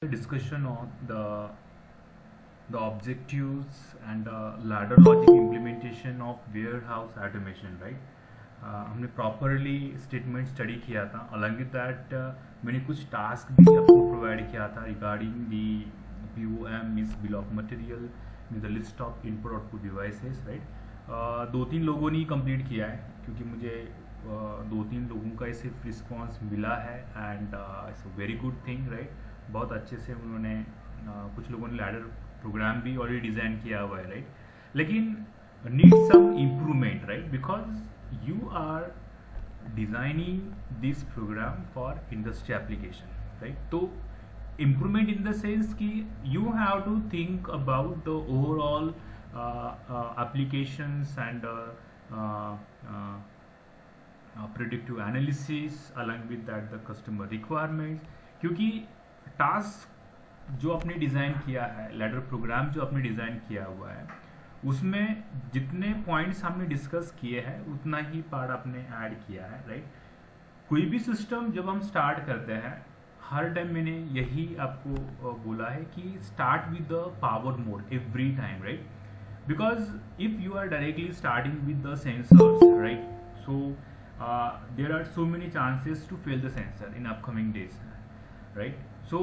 Discussion on the objectives and ladder logic implementation of warehouse automation, right? हमने properly statement study किया था. Along with that मैंने कुछ task भी आपको प्रोवाइड किया था regarding the POM means bill of material means the list of input output devices, right. दो तीन लोगों ने ही कंप्लीट किया है क्योंकि मुझे दो तीन लोगों का सिर्फ रिस्पॉन्स मिला है and it's a very good thing, right. बहुत अच्छे से उन्होंने कुछ लोगों ने लैडर प्रोग्राम भी ऑलरेडी डिज़ाइन किया हुआ है, राइट. लेकिन need some improvement, right, because you are designing this program for industry application, right. तो इम्प्रूवमेंट इन द सेंस कि you have to think about the overall applications and predictive analysis along with that the customer requirements. क्योंकि task जो आपने design किया है, ladder programme जो आपने design किया हुआ है, उसमें जितने पॉइंट्स हमने डिस्कस किए हैं उतना ही पार्ट आपने ऐड किया है, राइट. कोई भी सिस्टम जब हम स्टार्ट करते हैं, हर टाइम मैंने यही आपको बोला है कि start with the power mode every time, right. Because if you are directly starting with the sensors, right, so there are so many chances to fail the sensor in upcoming days, right. So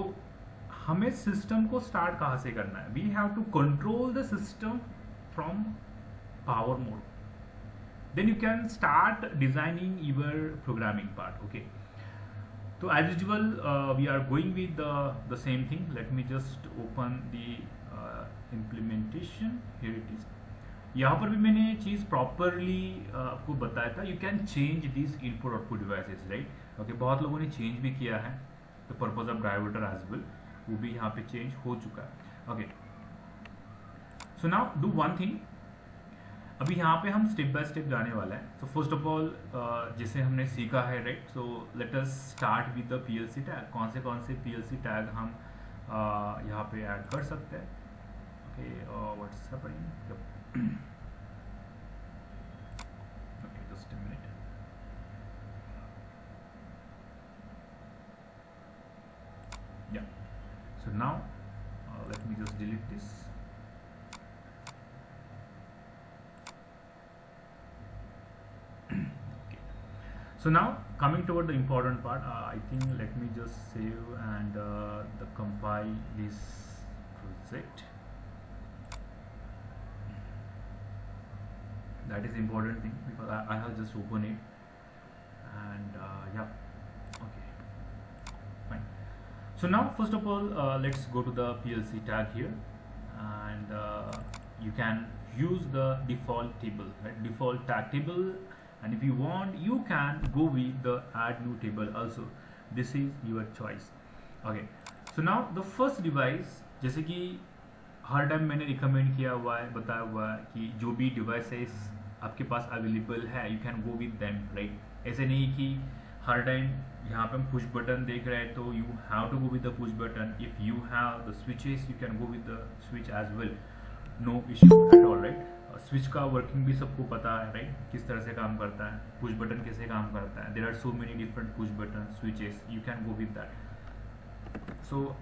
हमें system को start कहाँ से करना है? We have to control the system from power mode, then you can start designing your programming part, okay. So as usual we are going with the same thing. Let me just open the implementation. Here it is. यहाँ पर भी मैंने चीज़ properly आपको बताया था. You can change this input output devices, right. Okay, बहुत लोगों ने चेंज भी किया है the purpose of diverter as well, वो भी यहाँ पे चेंज हो चुका है. Okay, so now do one thing. अभी यहाँ पे हम स्टेप बाय स्टेप जाने वाला है. सो फर्स्ट ऑफ ऑल जैसे हमने सीखा है, right, so let us start with the PLC tag. कौन से PLC टैग हम यहाँ पे ऐड कर सकते हैं. Okay, what's happening? Yep. Okay, just a minute. Yeah. So now, let me just delete this. Okay. So now, coming toward the important part, I think let me just save and the compile this project. That is important thing because I have just opened it and yeah, okay, fine. So now first of all let's go to the PLC tag here and you can use the default table, right, default tag table, and if you want you can go with the add new table also. This is your choice. Okay, so now the first device, जैसे कि हर time मैंने recommend किया हुआ है, बताया हुआ है कि जो भी डिवाइसेस आपके पास अवेलेबल है you can go with them, right. ऐसे नहीं कि हर टाइम यहाँ पे हम पुश बटन देख रहे हैं तो you have to go with the push button. If you have the switches you can go with the switch as well, no issue at all, right. Switch का वर्किंग भी सबको पता है, राइट, किस तरह से काम करता है, पुश बटन कैसे काम करता है. There are so many different push button switches, you can go with that. So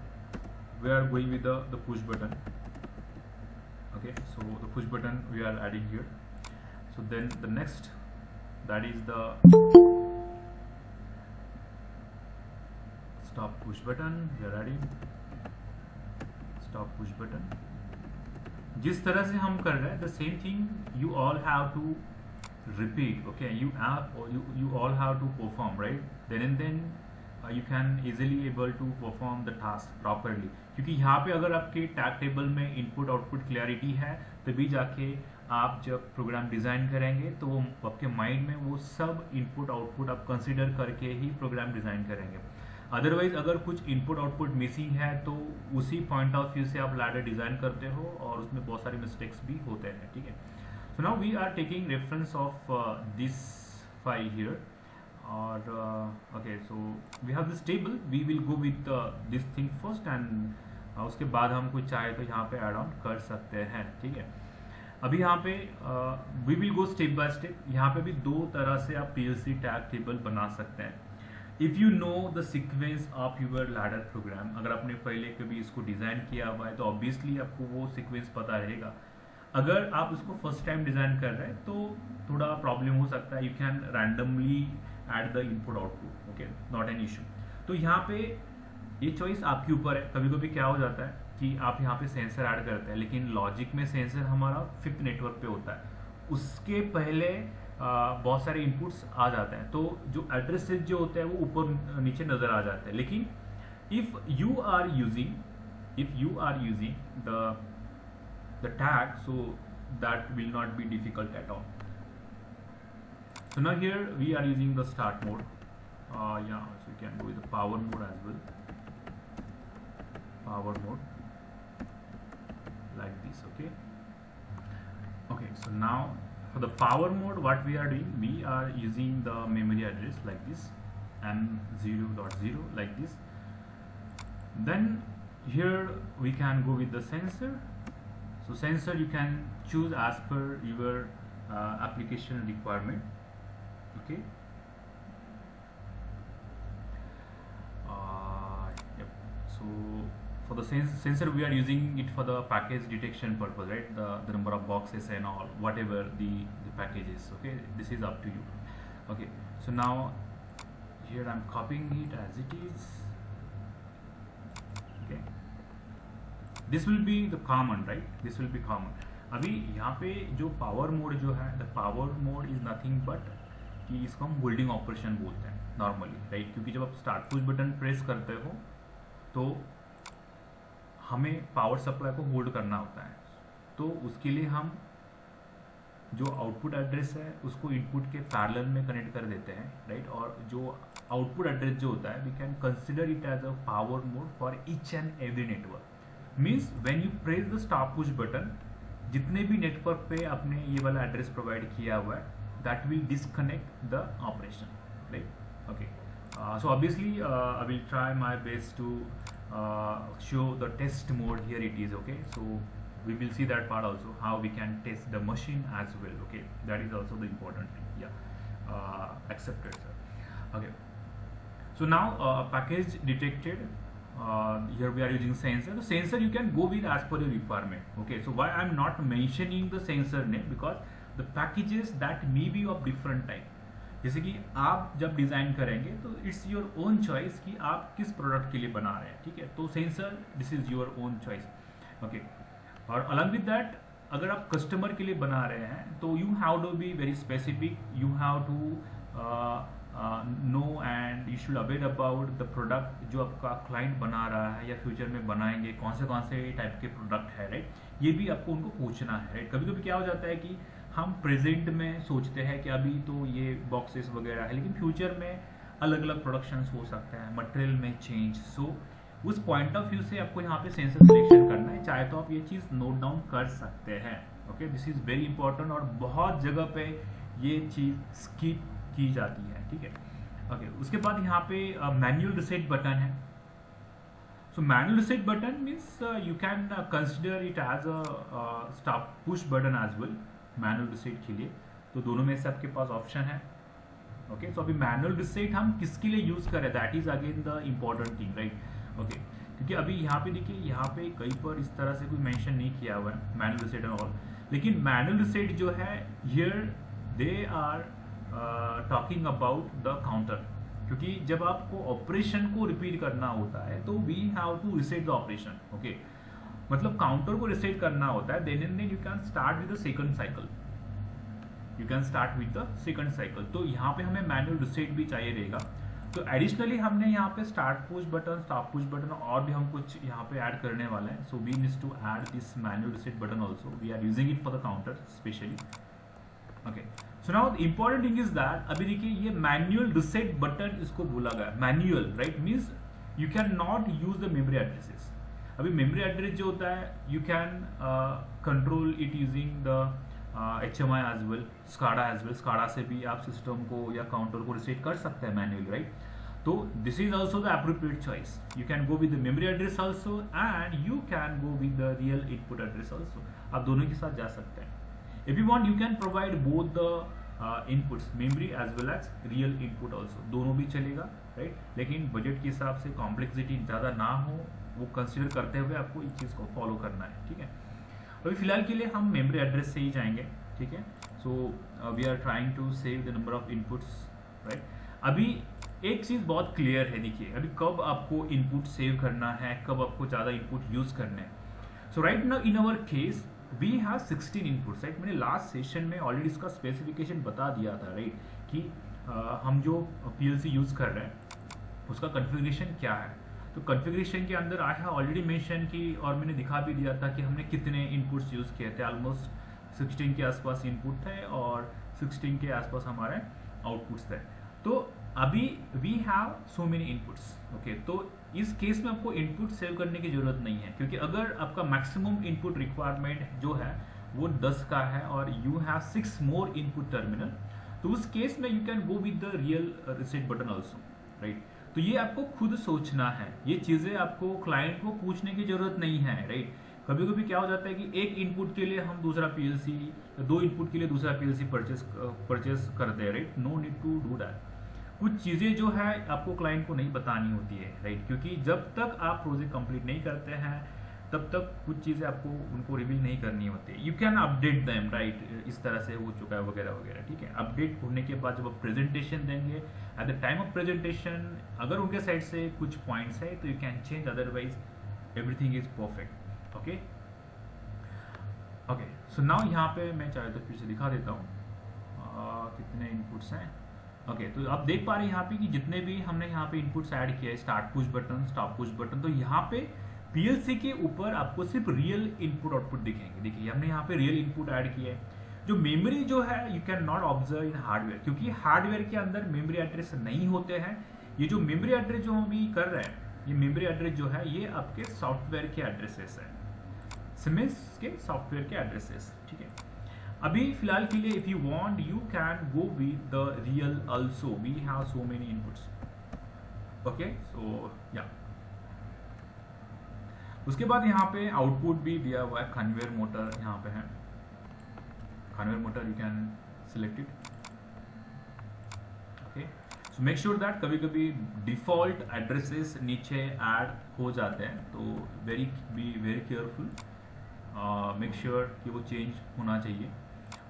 we are going with the push button. Okay, so the push button we are adding here. So then the next, that is the stop push button. We are adding stop push button. जिस तरह से हम कर रहे हैं the same thing you all have to repeat. Okay, you all have to perform, right. Then and then you can easily able to perform the task properly. क्योंकि यहाँ पे अगर आपके टैग टेबल में इनपुट आउटपुट क्लैरिटी है तभी जाके आप जब प्रोग्राम डिज़ाइन करेंगे तो वो आपके माइंड में वो सब इनपुट आउटपुट आप कंसिडर करके ही प्रोग्राम डिज़ाइन करेंगे. अदरवाइज अगर कुछ इनपुट आउटपुट मिसिंग है तो उसी पॉइंट ऑफ व्यू से आप लैडर डिज़ाइन करते हो और उसमें बहुत सारे मिस्टेक्स भी होते हैं, ठीक है. So now we are taking reference of this file here और okay, so we have this table. We will go with this thing first and उसके बाद हम कुछ चाहे तो यहाँ पे ऐड ऑन कर सकते हैं, ठीक है. अभी यहाँ पे we will go step by step. यहाँ पे भी दो तरह से आप PLC टैग टेबल बना सकते हैं. If you know the sequence of your ladder program, अगर आपने पहले कभी इसको डिज़ाइन किया हुआ है तो ऑब्वियसली आपको वो सीक्वेंस पता रहेगा. अगर आप उसको फर्स्ट टाइम डिज़ाइन कर रहे हैं तो थोड़ा प्रॉब्लम हो सकता है. You can randomly add the input output, okay, not an issue. तो यहाँ पे ये चॉइस आपके ऊपर है. कभी कभी क्या हो जाता है कि आप यहाँ पे सेंसर ऐड करते हैं, लेकिन लॉजिक में सेंसर हमारा 5th नेटवर्क पे होता है. उसके पहले बहुत सारे इनपुट्स आ जाते हैं, तो जो एड्रेसेस जो होते हैं वो ऊपर नीचे नज़र आ जाते हैं. लेकिन if you are using the tag, so that will not be difficult at all. So now here we are using the start mode. Yeah, so you can go with the power mode as well. Power mode like this, okay. Okay, so now for the power mode, what we are doing, we are using the memory address like this, m0.0 like this. Then here we can go with the sensor. So sensor you can choose as per your application requirement, okay. Yep. So for the sensor we are using it for the package detection purpose, right? The number of boxes and all, whatever the package is, okay. This is up to you, okay. So now here I'm copying it as it is, okay. This will be the common, right, this will be common. अभी यहाँ पे जो power mode जो है, the power mode is nothing but कि इसको हम holding operation बोलते हैं नॉर्मली, राइट. क्योंकि जब आप स्टार्ट पुश बटन प्रेस करते हो तो हमें पावर सप्लाई को होल्ड करना होता है. तो उसके लिए हम जो आउटपुट एड्रेस है उसको इनपुट के पैरेलल में कनेक्ट कर देते हैं, राइट. और जो आउटपुट एड्रेस जो होता है we can consider it as a power mode for each and every network. Means when you press the stop push button, जितने भी नेटवर्क पे आपने ये वाला एड्रेस प्रोवाइड किया हुआ है, that will disconnect the operation, right, okay. So obviously I will try my best to show the test mode. Here it is, okay. So we will see that part also, how we can test the machine as well, okay. That is also the important thing. Yeah, accepted, sir. Okay, so now package detected. Here we are using sensor. The sensor you can go with as per your requirement, okay. So why I'm not mentioning the sensor name, because the packages that may be of different type. जैसे कि आप जब design करेंगे तो it's your own choice कि आप किस product के लिए बना रहे हैं, ठीक है. तो sensor this is your own choice, okay. और अलॉन्ग विद दैट, अगर आप कस्टमर के लिए बना रहे हैं तो you have to be very specific. You have to know and you should aware about the product जो आपका क्लाइंट बना रहा है या फ्यूचर में बनाएंगे, कौन से टाइप के प्रोडक्ट है, राइट. ये भी आपको उनको पूछना है, राइट. कभी कभी क्या हो जाता है कि हम प्रेजेंट में सोचते हैं कि अभी तो ये बॉक्सेस वगैरह है, लेकिन फ्यूचर में अलग अलग प्रोडक्शंस हो सकते हैं, मटेरियल में चेंज. सो उस पॉइंट ऑफ व्यू से आपको यहाँ पे सेंसर सिलेक्शन करना है. चाहे तो आप ये चीज़ नोट डाउन कर सकते हैं, okay. This is very important और बहुत जगह पे ये चीज़ स्किप की जाती है, ठीक है, ओके. उसके बाद यहाँ पे मैनुअल रिसेट बटन है. So manual reset button means you can consider it as a stop push button as well. Manual reset के लिए तो दोनों में से आपके पास ऑप्शन है, ओके. सो अभी मैनुअल रिसेट हम किसके लिए यूज करें, that is again the important thing, right, okay. क्योंकि अभी यहाँ पे देखिए, यहाँ पे कहीं पर इस तरह से कोई मेंशन नहीं किया हुआ है मैनुअल रिसेट एंड ऑल, लेकिन मैनुअल रिसेट जो है here they are talking about the counter. क्योंकि जब आपको ऑपरेशन को रिपीट करना होता है तो we have to reset the operation, okay. मतलब काउंटर को रिसेट करना होता है, then and then you can start with the second cycle. You can start with the second cycle. तो यहाँ पे हमें मैनुअल रिसेट भी चाहिए रहेगा. तो एडिशनली हमने यहाँ पे start push button, stop push button और भी हम कुछ यहाँ पे ऐड करने वाले हैं. So we needs to add this manual reset button also. We are using it for the counter specially, okay. So now the important thing is that अभी देखिए ये मैनुअल रिसेट बटन इसको बोला गया manual, right. Means you can not use the memory addresses. अभी memory address जो होता है you can control it using the HMI as well, SCADA as well. SCADA से भी आप सिस्टम को या काउंटर को रिसेट कर सकते हैं मैन्युअली, राइट. तो this is also the appropriate choice. You can go with the memory address also and you can go with the real input address also. आप दोनों के साथ जा सकते हैं. If you want you can provide both the inputs memory as well as real input also, दोनों भी चलेगा, राइट। लेकिन बजट के हिसाब से कॉम्प्लेक्सिटी ज़्यादा ना हो वो कंसिडर करते हुए आपको इस चीज़ को फॉलो करना है, ठीक है। अभी फिलहाल के लिए हम मेमोरी एड्रेस से ही जाएंगे, ठीक है। So we are trying to save the number of inputs, right. अभी एक चीज़ बहुत क्लियर है, देखिए अभी कब आपको इनपुट सेव करना है, कब आपको ज़्यादा इनपुट यूज़ करना है। So right now in our case we have 16 inputs, right. मैंने लास्ट सेशन में ऑलरेडी इसका स्पेसिफिकेशन बता दिया था, राइट, कि हम जो PLC यूज़ कर रहे हैं उसका कॉन्फ़िगरेशन क्या है। तो कॉन्फ़िगरेशन के अंदर आई हैव ऑलरेडी मेंशन की, और मैंने दिखा भी दिया था कि हमने कितने इनपुट्स यूज़ किए थे। ऑलमोस्ट 16 के आसपास इनपुट थे और 16 के आसपास हमारे आउटपुट्स थे। तो अभी we have so many inputs, okay. तो इस केस में आपको इनपुट सेव करने की जरूरत नहीं है, क्योंकि अगर आपका मैक्सिमम इनपुट रिक्वायरमेंट जो है वो 10 का है और you have 6 more input terminal, तो उस केस में you can go with the real reset button also, right. तो ये आपको खुद सोचना है, ये चीज़ें आपको क्लाइंट को पूछने की जरूरत नहीं है, राइट। कभी कभी क्या हो जाता है कि एक इनपुट के लिए हम दूसरा PLC, 2 इनपुट के लिए दूसरा PLC परचेस करते हैं, right. No need to do that. कुछ चीज़ें जो है आपको क्लाइंट को नहीं बतानी होती है, राइट, क्योंकि जब तक आप प्रोजेक्ट कंप्लीट नहीं करते हैं तब तक कुछ चीज़ें आपको उनको रिवील नहीं करनी होती है। You can update them, right, इस तरह से हो चुका है वगैरह वगैरह, ठीक है। अपडेट होने के बाद जब आप प्रेजेंटेशन देंगे, at the time of presentation अगर उनके साइड से कुछ पॉइंट्स है तो you can change, otherwise everything is perfect, okay. Okay, so now यहाँ पे मैं चाहे तो फिर से दिखा देता हूँ कितने इनपुट्स हैं। ओके, तो आप देख पा रहे हैं यहाँ पे कि जितने भी हमने यहाँ पे इनपुट्स ऐड किया है, start push button, stop push button, तो यहाँ पे PLC के ऊपर आपको सिर्फ रियल इनपुट आउटपुट दिखेंगे। देखिए हमने यहाँ पे रियल इनपुट ऐड किया है। जो मेमोरी जो है you can not observe in hardware, क्योंकि हार्डवेयर के अंदर मेमोरी एड्रेस नहीं होते हैं। ये जो मेमोरी एड्रेस जो हम अभी कर रहे हैं, ये मेमोरी एड्रेस जो है ये आपके सॉफ्टवेयर के एड्रेसेस है, सिमेंस के सॉफ्टवेयर के एड्रेसेस, ठीक है। अभी फिलहाल के लिए if you want you can go with the real also, we have so many inputs, okay. So या उसके बाद यहाँ पे आउटपुट भी दिया हुआ है, कन्वेयर मोटर यहाँ पे है, conveyor motor you can select it, okay. So make sure that कभी कभी डिफॉल्ट एड्रेसेस नीचे ऐड हो जाते हैं, तो be very careful, make sure कि वो चेंज होना चाहिए।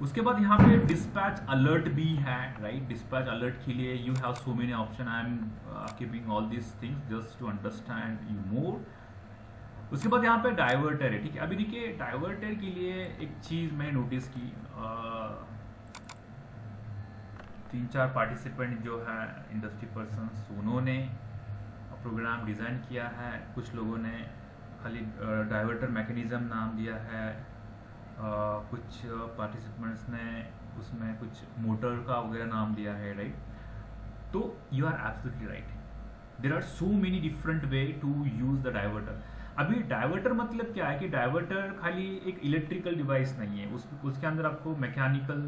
उसके बाद यहाँ पे डिस्पैच अलर्ट भी है, राइट। डिस्पैच अलर्ट के लिए you have so many option, I am keeping all this things just to understand you more. उसके बाद यहाँ पे डाइवर्टर है, ठीक है। अभी देखिए डाइवर्टर के लिए एक चीज मैंने नोटिस की, 3-4 पार्टिसिपेंट जो है इंडस्ट्री पर्सन्स, उन्होंने प्रोग्राम डिजाइन किया है। कुछ लोगों ने खाली डाइवर्टर मैकेनिज्म नाम दिया है, कुछ पार्टिसिपेंट्स ने उसमें कुछ मोटर का वगैरह नाम दिया है, राइट। तो you are absolutely right, there are so many different way to use the diverter. अभी डाइवर्टर मतलब क्या है कि डाइवर्टर खाली एक इलेक्ट्रिकल डिवाइस नहीं है, उसके अंदर आपको मैकेनिकल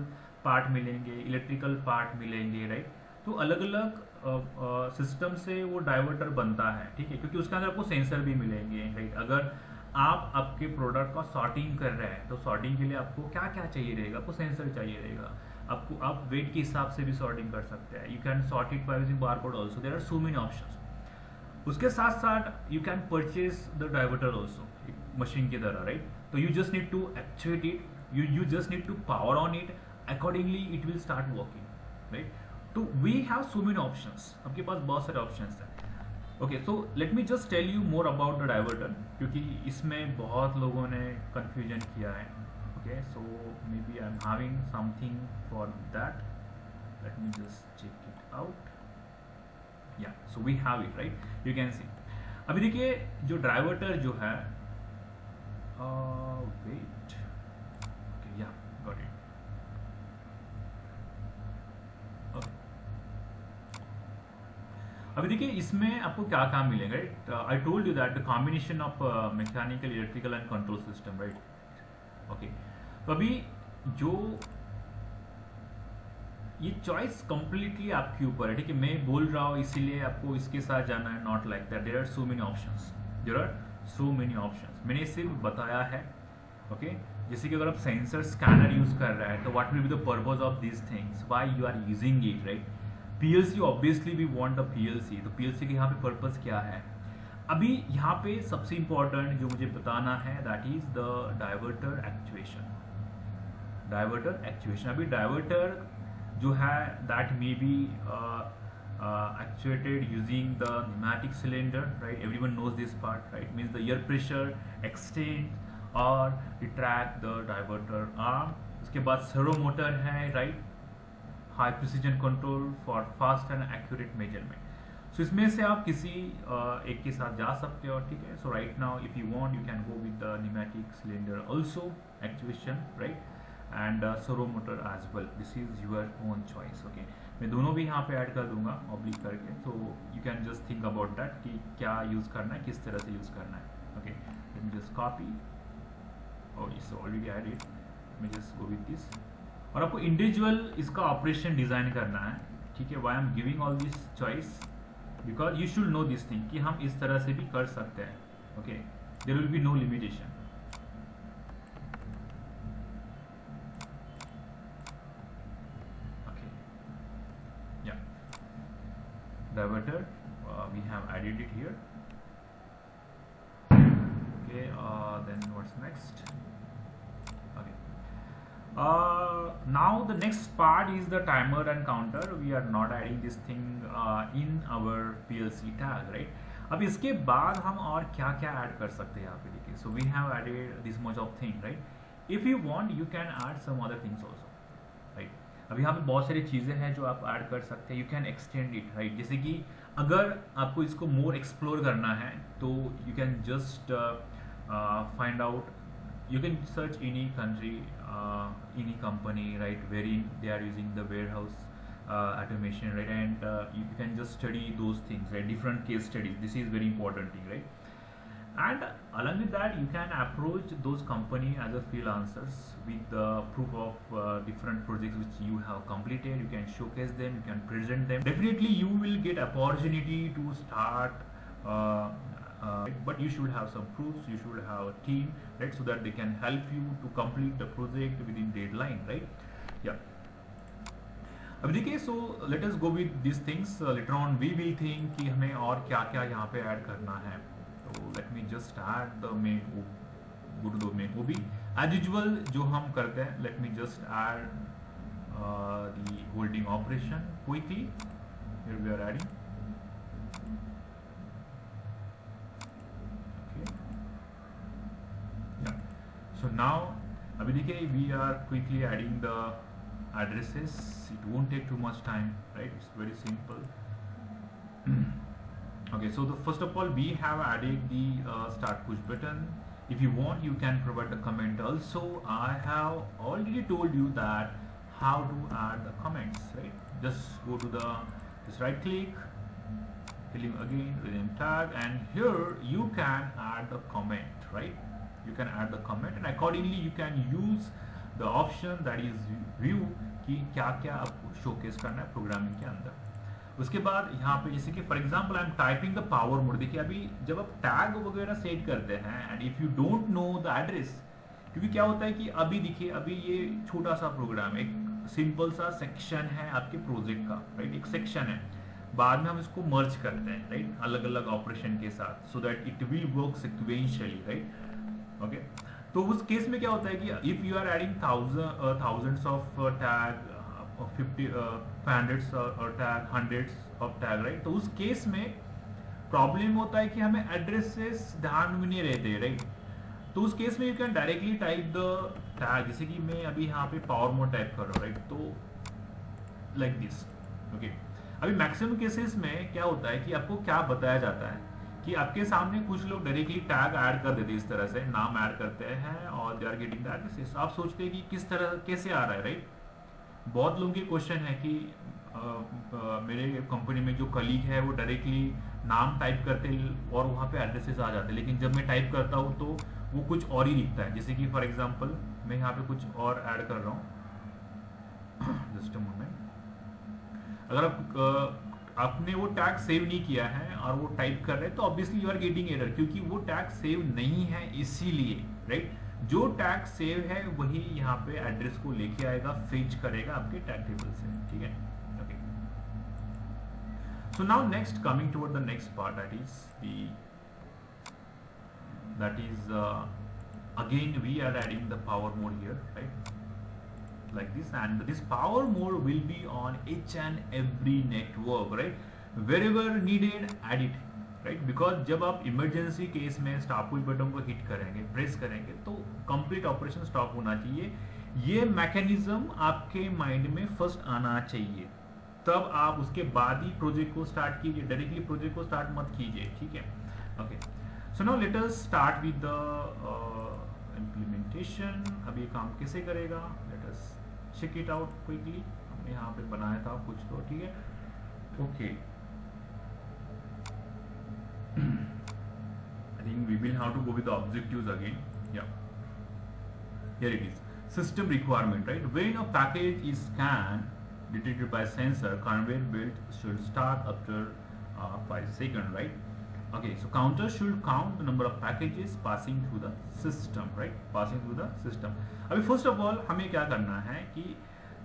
पार्ट मिलेंगे, इलेक्ट्रिकल पार्ट मिलेंगे, राइट। तो अलग अलग सिस्टम से वो डाइवर्टर बनता है, ठीक है, क्योंकि उसके अंदर आपको सेंसर भी मिलेंगे, राइट। अगर आप आपके प्रोडक्ट का सॉर्टिंग कर रहे हैं तो सॉर्टिंग के लिए आपको क्या क्या चाहिए रहेगा, आपको सेंसर चाहिए रहेगा, आपको आप वेट के हिसाब से भी सॉर्टिंग कर सकते हैं। You can sort it by using barcode also, there are so many options. उसके साथ साथ you can purchase the diverter also machine की तरह, राइट। तो you just need to actuate it, you just need to power on it, accordingly it will start working, right. तो we have so many options, आपके पास बहुत सारे options हैं, okay. So let me just tell you more about the diverter, क्योंकि इसमें बहुत लोगों ने कंफ्यूजन किया है, okay. So may be I am having something for that, let me just check it out, yeah so we have it, right, you can see. अभी देखिए जो डाइवर्टर जो है, wait, okay, yeah got it, okay. अभी देखिए इसमें आपको क्या काम मिलेगा, right. I told you that the combination of mechanical, electrical and control system, right, okay. तो अभी जो ये चॉइस कंप्लीटली आपके ऊपर है, ठीक है। मैं बोल रहा हूँ इसीलिए आपको इसके साथ जाना है, not like that, there are so many options, there are so many options. मैंने सिर्फ बताया है ओके जैसे कि अगर आप सेंसर स्कैनर यूज कर रहे हैं तो what will be the purpose of this things, why you are using it, right. PLC obviously we want the PLC, तो पीएलसी के यहाँ पे पर्पस क्या है। अभी यहाँ पे सबसे इंपॉर्टेंट जो मुझे बताना है that is the diverter actuation. Diverter actuation, अभी डाइवर्टर जो है that may be actuated using the pneumatic cylinder, right? Everyone knows this part, right? Means the air pressure extend or retract the diverter arm. उसके बाद servo motor है, right? High precision control for fast and accurate measurement. So इसमें से आप किसी एक के साथ जा सकते हो, ठीक है। So right now if you want you can go with the pneumatic cylinder also actuation, right? And servo motor as well. This is your own choice, okay? मैं दोनों भी यहाँ पे ऐड कर दूंगा ऑब्लिक करके, तो you can just think about that कि क्या यूज़ करना है, किस तरह से यूज़ करना है, okay. Let me just copy, और इट्स ऑलरेडी एडेड, मैं जस्ट गो विद दिस। और आपको इंडिविजुअल इसका ऑपरेशन डिज़ाइन करना है, ठीक है। Why I am giving all this choice because you should know this thing कि हम इस तरह से भी कर सकते हैं, okay. There will be no limitation. Diverter, we have added it here, okay. Then what's next? Okay, now the next part is the timer and counter. We are not adding this thing in our PLC tag, right? अब इसके बाद हम और क्या क्या add कर सकते हैं यहाँ पे, देखिए। So we have added this much of thing, right? If you want you can add some other things also, right? अभी यहाँ पे बहुत सारी चीज़ें हैं जो आप ऐड कर सकते हैं, you can extend it, right. जैसे कि अगर आपको इसको मोर एक्सप्लोर करना है तो you can just find out, you can search any country, any company, right, where in they are using the warehouse automation, right? And you can just study those things, right? Different case studies, this is very important thing, right? And along with that you can approach those company as a freelancers with the proof of different projects which you have completed. You can showcase them, you can present them. Definitely you will get opportunity to start, but you should have some proofs, you should have a team, right, so that they can help you to complete the project within deadline, right? Yeah. अब देखिए, so let us go with these things. Later on we will think कि हमें और क्या क्या यहाँ पे add करना है। तो let me just add the main, go to the main OB as usual जो हम करते हैं। Let me just add the holding operation quickly. Here we are adding, okay, yeah. So now अभी देखिए we are quickly adding the addresses. It won't take too much time, right? It's very simple. Okay, so first of all we have added the start push button. If you want you can provide the comment also. I have already told you that how to add the comments, right? Just go to the, just right click, filling again, rename tag, and here you can add the comment, right? You can add the comment and accordingly you can use the option that is view कि क्या क्या आपको showcase करना है programming के अंदर। उसके बाद यहाँ पे जैसे कि for example I am typing the power mode. देखिए अभी जब आप टैग वगैरह सेट करते हैं and if you don't know the address, क्योंकि क्या होता है कि अभी देखिए अभी ये छोटा सा प्रोग्राम, एक सिंपल सा सेक्शन है आपके प्रोजेक्ट का, राइट, एक सेक्शन है। बाद में हम इसको मर्ज करते हैं, राइट, अलग अलग ऑपरेशन के साथ, so that it will work sequentially, right, okay. तो उस केस में क्या होता है कि if you are adding thousands of tag, 50 hundreds और tag, hundreds of tag, right, तो उस केस में प्रॉब्लम होता है कि हमें एड्रेसेस ध्यान में नहीं रहते, राइट। तो उस केस में you can directly type the tag, जैसे कि मैं अभी यहाँ पे पावर मोड टाइप कर रहा हूँ, राइट, तो लाइक दिस, ओके। अभी मैक्सिमम केसेस में क्या होता है कि आपको क्या बताया जाता है कि आपके सामने कुछ लोग डायरेक्टली टैग ऐड कर देते हैं, इस तरह से नाम ऐड करते हैं और they are getting the addresses. आप सोचते हैं कि किस तरह कैसे आ रहा है, राइट। बहुत लोगों के क्वेश्चन है कि मेरे कंपनी में जो कलीग है वो डायरेक्टली नाम टाइप करते हैं और वहाँ पे एड्रेसेस आ जाते हैं, लेकिन जब मैं टाइप करता हूँ तो वो कुछ और ही लिखता है। जैसे कि फॉर एग्जांपल मैं यहाँ पे कुछ और ऐड कर रहा हूँ, जस्ट अ मोमेंट। अगर आपने वो टैग सेव नहीं किया है और वो टाइप कर रहे हैं तो obviously you are getting error, क्योंकि वो टैग सेव नहीं है इसीलिए, राइट। जो टैग सेव है वही यहाँ पे एड्रेस को लेके आएगा, फेच करेगा आपके टैग टेबल से, ठीक है। Okay, so now next coming toward the next part, that is again we are adding the power mode here, right, like this, and this power mode will be on each and every network, right, wherever needed add it, right, because जब आप emergency case में stop push button को hit करेंगे, press करेंगे, तो complete operation stop होना चाहिए। ये मैकेनिज्म आपके माइंड में फर्स्ट आना चाहिए, तब आप उसके बाद ही प्रोजेक्ट को स्टार्ट कीजिए, डायरेक्टली प्रोजेक्ट को स्टार्ट मत कीजिए, ठीक है। Okay, so now let us start with the implementation. अब ये काम कैसे करेगा, let us check it out quickly. हमने यहाँ पे बनाया था कुछ तो, ठीक है। Okay, I think we will have to go with the objectives again. Yeah, here it is. System requirement, right? When a package is scanned, detected by sensor, conveyor belt should start after 5 seconds, right? Okay, so counter should count the number of packages passing through the system, right? Passing through the system. अभी first of all हमें क्या करना है कि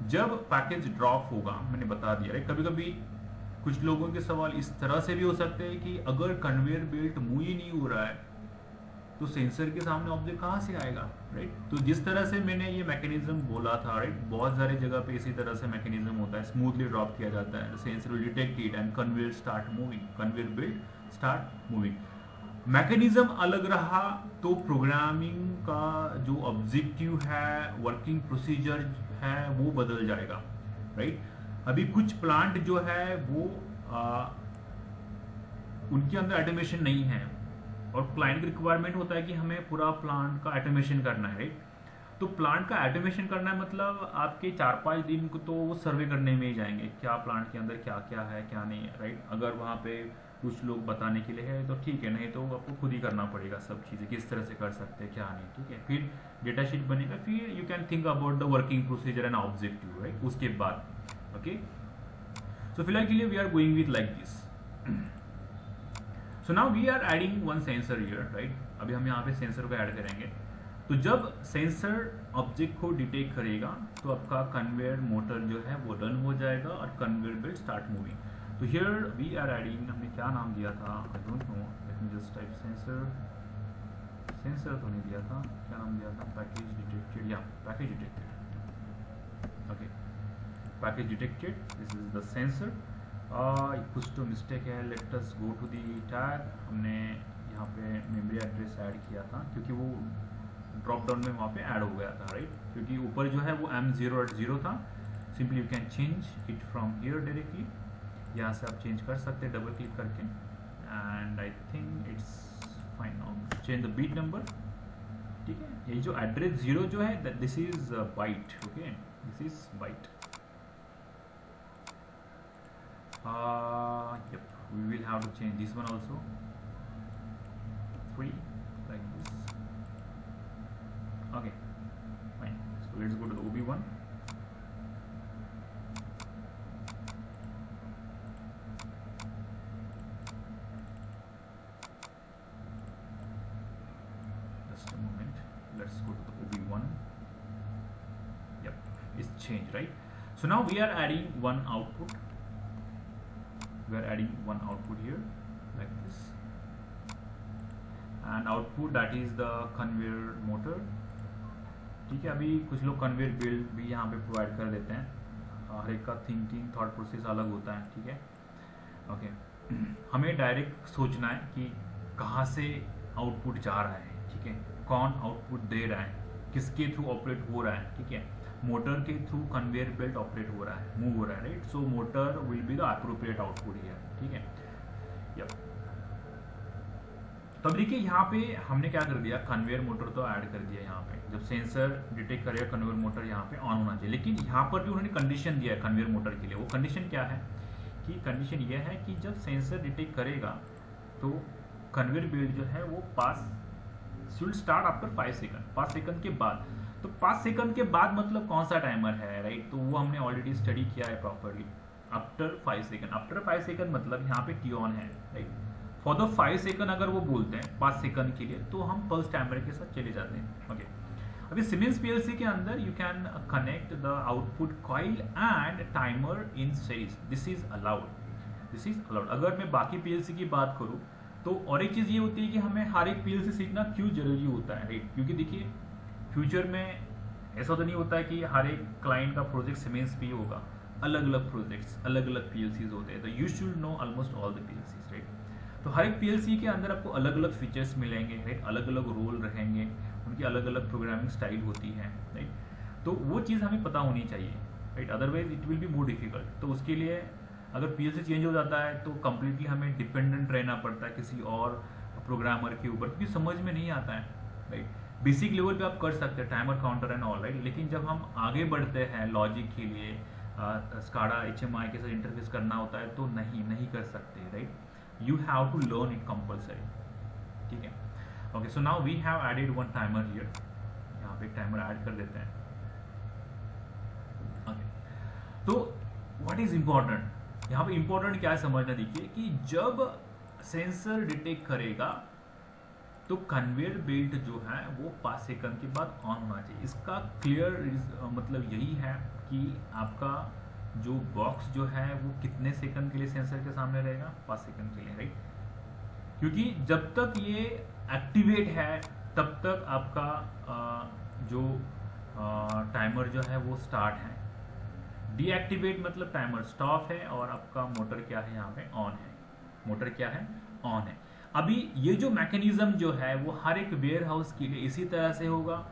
जब package drop होगा, मैंने बता दिया, right? कभी कभी कुछ लोगों के सवाल इस तरह से भी हो सकते हैं कि अगर कन्वेयर बेल्ट मूव ही नहीं हो रहा है तो सेंसर के सामने ऑब्जेक्ट कहाँ से आएगा, राइट। तो जिस तरह से मैंने ये मैकेनिज्म बोला था, राइट, बहुत सारी जगह पे इसी तरह से मैकेनिज्म होता है, स्मूथली ड्रॉप किया जाता है, sensor will detect it and conveyor start moving, conveyor belt start moving. Mechanism अलग रहा तो प्रोग्रामिंग का जो ऑब्जेक्टिव है, वर्किंग प्रोसीजर है, वो बदल जाएगा, राइट। अभी कुछ प्लांट जो है वो उनके अंदर ऑटोमेशन नहीं है और क्लाइंट की रिक्वायरमेंट होता है कि हमें पूरा प्लांट का ऑटोमेशन करना है, राइट। तो प्लांट का ऑटोमेशन करना है मतलब आपके 4-5 दिन को तो वो सर्वे करने में ही जाएंगे, क्या प्लांट के अंदर क्या क्या है क्या नहीं है, राइट। अगर वहाँ पे कुछ लोग बताने के लिए है तो ठीक है, नहीं तो आपको खुद ही करना पड़ेगा सब चीज़ें, किस तरह से कर सकते हैं क्या नहीं, ठीक है। फिर डेटा शीट बनेगा, फिर you can think about the working procedure and objective, right, उसके बाद। ओके, सो फिलहाल के लिए we are going with like this. So now we are adding one sensor here, right. अभी हम यहाँ पे सेंसर को ऐड करेंगे, तो जब सेंसर ऑब्जेक्ट को डिटेक्ट करेगा तो आपका कन्वेयर मोटर जो है वो रन हो जाएगा और कन्वेयर बेल्ट स्टार्ट मूविंग। तो हियर वी आर एडिंग, हमने क्या नाम दिया था, I don't know, let me just type sensor, sensor तो नहीं दिया था, क्या नाम दिया था, पैकेज डिटेक्टेड, या package detected. Okay, package detected, this is the sensor. कुछ तो मिस्टेक है, let us go to the tag. हमने यहाँ पे मेमोरी एड्रेस ऐड किया था क्योंकि वो ड्रॉप डाउन में वहाँ पे ऐड हो गया था, राइट, क्योंकि ऊपर जो है वो M0 था। Simply you can change it from here directly, यहाँ से आप चेंज कर सकते हैं डबल क्लिक करके, and I think it's fine now. Change the bit number, ठीक है। ये जो एड्रेस 0 जो है this is byte, okay, this is byte. Yep, we will have to change this one also, 3 like this. Okay, fine. So let's go to the OB1. Just a moment. Let's go to the OB1. Yep, it's changed, right? So now we are adding one output. We are adding one output here like this, and output that is the conveyor motor, ठीक है। अभी कुछ लोग conveyor belt भी यहाँ पे provide कर देते हैं, हर एक का थिंकिंग थॉट प्रोसेस अलग होता है, ठीक है। ओके, हमें डायरेक्ट सोचना है कि कहाँ से आउटपुट जा रहा है, ठीक है, कौन आउटपुट दे रहा है, किसके थ्रू ऑपरेट हो रहा है, ठीक है। मोटर के थ्रू कन्वेयर बेल्ट ऑपरेट हो रहा है, मूव हो रहा है, right. So motor will be the appropriate output here, ठीक है। यप, तो अब देखिए यहाँ पे हमने क्या कर दिया, कन्वेयर मोटर तो ऐड कर दिया यहाँ पे। जब सेंसर डिटेक्ट करेगा कन्वेयर मोटर यहाँ पे ऑन होना चाहिए, लेकिन यहाँ पर भी उन्होंने कंडीशन दिया है कन्वेयर मोटर के लिए। वो कंडीशन क्या है कि कंडीशन ये है कि जब सेंसर डिटेक्ट करेगा तो कन्वेयर बेल्ट जो है वो पास should start after 5 second, 5 second के बाद। तो 5 सेकंड के बाद मतलब कौन सा टाइमर है, राइट, तो वो हमने ऑलरेडी स्टडी किया है properly. After 5 second, after 5 second मतलब यहाँ पे टी ऑन है, राइट। फॉर द 5 सेकंड अगर वो बोलते हैं 5 सेकंड के लिए, तो हम पल्स टाइमर के साथ चले जाते हैं। ओके, अभी सीमेंस पीएलसी के अंदर you can connect the output coil and timer in series, this is allowed, this is allowed. अगर मैं बाकी पीएलसी की बात करूं तो और एक चीज ये होती है कि हमें हर एक पीएलसी सीखना क्यों जरूरी होता है, राइट? क्योंकि देखिए फ्यूचर में ऐसा तो नहीं होता है कि हर एक क्लाइंट का प्रोजेक्ट सीमेंस पे ही होगा, अलग अलग प्रोजेक्ट्स, अलग अलग पीएलसीज होते हैं, तो you should know almost all the पीएलसीज, right? तो हर एक पीएलसी के अंदर आपको अलग अलग फीचर्स मिलेंगे, राइट? अलग अलग रोल रहेंगे, उनकी अलग अलग प्रोग्रामिंग स्टाइल होती है, राइट? तो वो चीज़ हमें पता होनी चाहिए, right? Otherwise it will be more difficult. तो उसके लिए अगर पीएलसी चेंज हो जाता है तो कम्प्लीटली हमें डिपेंडेंट रहना पड़ता है किसी और प्रोग्रामर के ऊपर, क्योंकि समझ में नहीं आता है, राइट? बेसिक लेवल पे आप कर सकते हैं timer counter and all, right? लेकिन जब हम आगे बढ़ते हैं लॉजिक के लिए, स्काडा HMI के साथ इंटरफेस करना होता है, तो नहीं कर सकते, right? You have to learn it compulsory, ठीक है? Okay, so now we have added one timer here, यहाँ पे एक टाइमर ऐड कर देते हैं। ओके, तो व्हाट इज इंपॉर्टेंट यहाँ पे, इंपॉर्टेंट क्या है समझना, देखिए कि जब सेंसर डिटेक्ट करेगा तो कन्वेयर बेल्ट जो है वो 5 सेकंड के बाद ऑन होना चाहिए। इसका क्लियर मतलब यही है कि आपका जो बॉक्स जो है वो कितने सेकंड के लिए सेंसर के सामने रहेगा, 5 सेकंड के लिए, राइट? क्योंकि जब तक ये एक्टिवेट है तब तक आपका जो टाइमर जो है वो स्टार्ट है, डीएक्टिवेट मतलब टाइमर स्टॉप है, और आपका मोटर क्या है यहाँ पे ऑन है, मोटर क्या है ऑन है। अभी ये जो मैकेनिज्म जो है वो हर एक वेयर हाउस के लिए इसी तरह से होगा,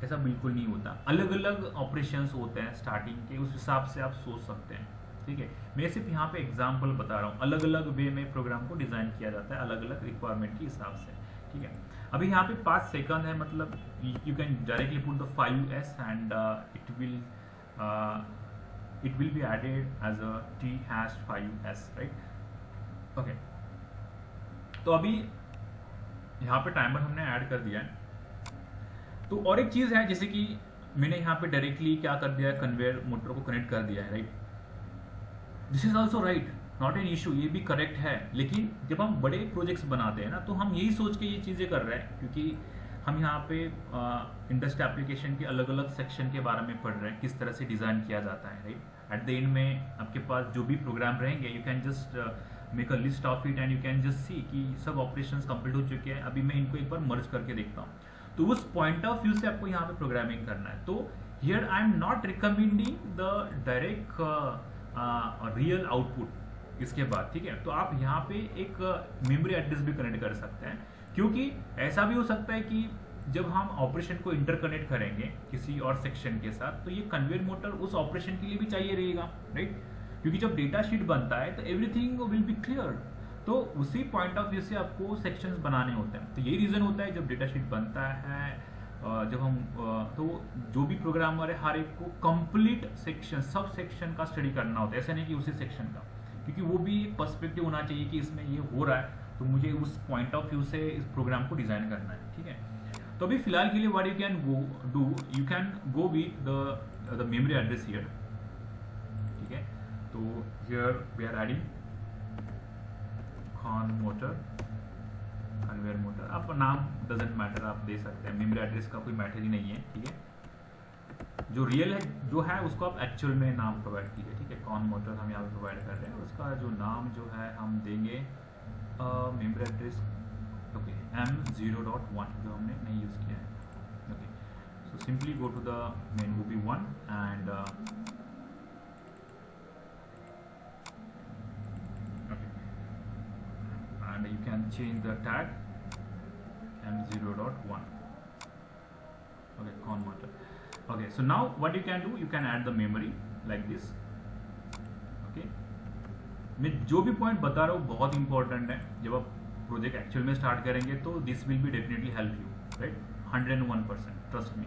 ऐसा बिल्कुल नहीं होता, अलग अलग ऑपरेशंस होते हैं स्टार्टिंग के, उस हिसाब से आप सोच सकते हैं, ठीक है? मैं सिर्फ यहाँ पे एग्जांपल बता रहा हूँ, अलग अलग वे में प्रोग्राम को डिजाइन किया जाता है अलग अलग रिक्वायरमेंट के हिसाब से, ठीक है? अभी यहाँ पे 5 सेकंड है, मतलब you can directly put the 5S and it will be added as a t#5s, right? Okay, तो अभी यहाँ पे टाइमर हमने ऐड कर दिया है। तो और एक चीज है, जैसे कि मैंने यहाँ पे डायरेक्टली क्या कर दिया है, कन्वेयर मोटर को कनेक्ट कर दिया है, right? This is also right, not an issue, ये भी करेक्ट है। लेकिन जब हम बड़े प्रोजेक्ट्स बनाते हैं ना, तो हम यही सोच के ये चीजें कर रहे हैं, क्योंकि हम यहाँ पे इंडस्ट्री एप्लीकेशन के अलग अलग सेक्शन के बारे में पढ़ रहे हैं, किस तरह से डिजाइन किया जाता है, राइट? एट द एंड में आपके पास जो भी प्रोग्राम रहेंगे, you can just make a list of it and you can just see कि सब ऑपरेशंस कंप्लीट हो चुके हैं। अभी मैं इनको एक बार मर्ज करके देखता हूँ, तो उस पॉइंट ऑफ व्यू से आपको यहाँ पे प्रोग्रामिंग करना है। तो here I am not recommending the direct real output इसके बाद, ठीक है? तो आप यहाँ पे एक मेमोरी एड्रेस भी कनेक्ट कर सकते हैं, क्योंकि ऐसा भी हो सकता है कि जब हम ऑपरेशन को इंटरकनेक्ट करेंगे किसी और सेक्शन के साथ, तो ये कन्वेयर मोटर उस ऑपरेशन के लिए भी चाहिए रहेगा, राइट? क्योंकि जब डेटा शीट बनता है तो एवरीथिंग विल बी क्लियर, तो उसी पॉइंट ऑफ व्यू से आपको सेक्शंस बनाने होते हैं। तो यही रीजन होता है जब डेटा शीट बनता है, जब हम तो जो भी प्रोग्रामर है हर एक को कंप्लीट सेक्शन, सब सेक्शन का स्टडी करना होता है, ऐसा नहीं कि उसी सेक्शन का, क्योंकि वो भी पर्सपेक्टिव होना चाहिए कि इसमें ये हो रहा है, तो मुझे उस पॉइंट ऑफ व्यू से इस प्रोग्राम को डिजाइन करना है, ठीक है? तो अभी फिलहाल के लिए what you can do, you can go with the memory address here, ठीक है? तो here we are adding con motor, conveyor motor, आप नाम डजेंट मैटर, आप दे सकते हैं, मेमोरी एड्रेस का कोई मैटर ही नहीं है, ठीक है? जो रियल है जो है उसको आप एक्चुअल में नाम प्रोवाइड कीजिए, ठीक है? कॉन मोटर हम यहाँ पे प्रोवाइड कर रहे हैं, उसका जो नाम जो है हम देंगे मेमोरी एड्रेस, ओके, M0.1 जो हमने नहीं यूज किया है, okay? So simply go to the main ruby1 and and you can change the tag M0.1, okay, con motor, okay? So now what you can do, you can add the memory like this, okay? मैं जो भी point बता रहा हूँ बहुत important है, जब आप प्रोजेक्ट एक्चुअल में स्टार्ट करेंगे तो this will be definitely help you, right? 101%, trust me,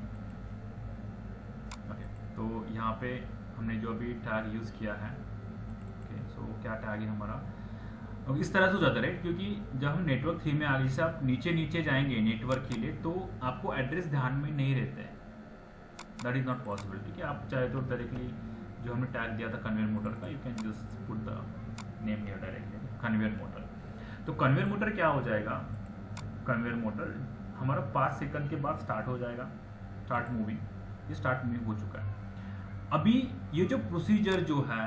okay? तो यहाँ पे हमने जो अभी टैग यूज किया है, ओके? सो क्या टैग है हमारा, इस तरह से हो जाता है, राइट? क्योंकि जब हम नेटवर्क 3 में आगे से आप नीचे जाएंगे नेटवर्क के लिए, तो आपको एड्रेस ध्यान में नहीं रहते हैं, दैट इज नॉट पॉसिबल, ठीक है? आप चाहे तो डायरेक्टली जो हमने टैग दिया था कन्वेयर मोटर का, you can just put the name here directly, conveyor motor. तो कन्वेयर मोटर क्या हो जाएगा, कन्वेयर मोटर हमारा 5 सेकंड के बाद स्टार्ट हो जाएगा, स्टार्ट मूविंग, ये स्टार्ट मूविंग हो चुका है। अभी ये जो प्रोसीजर जो है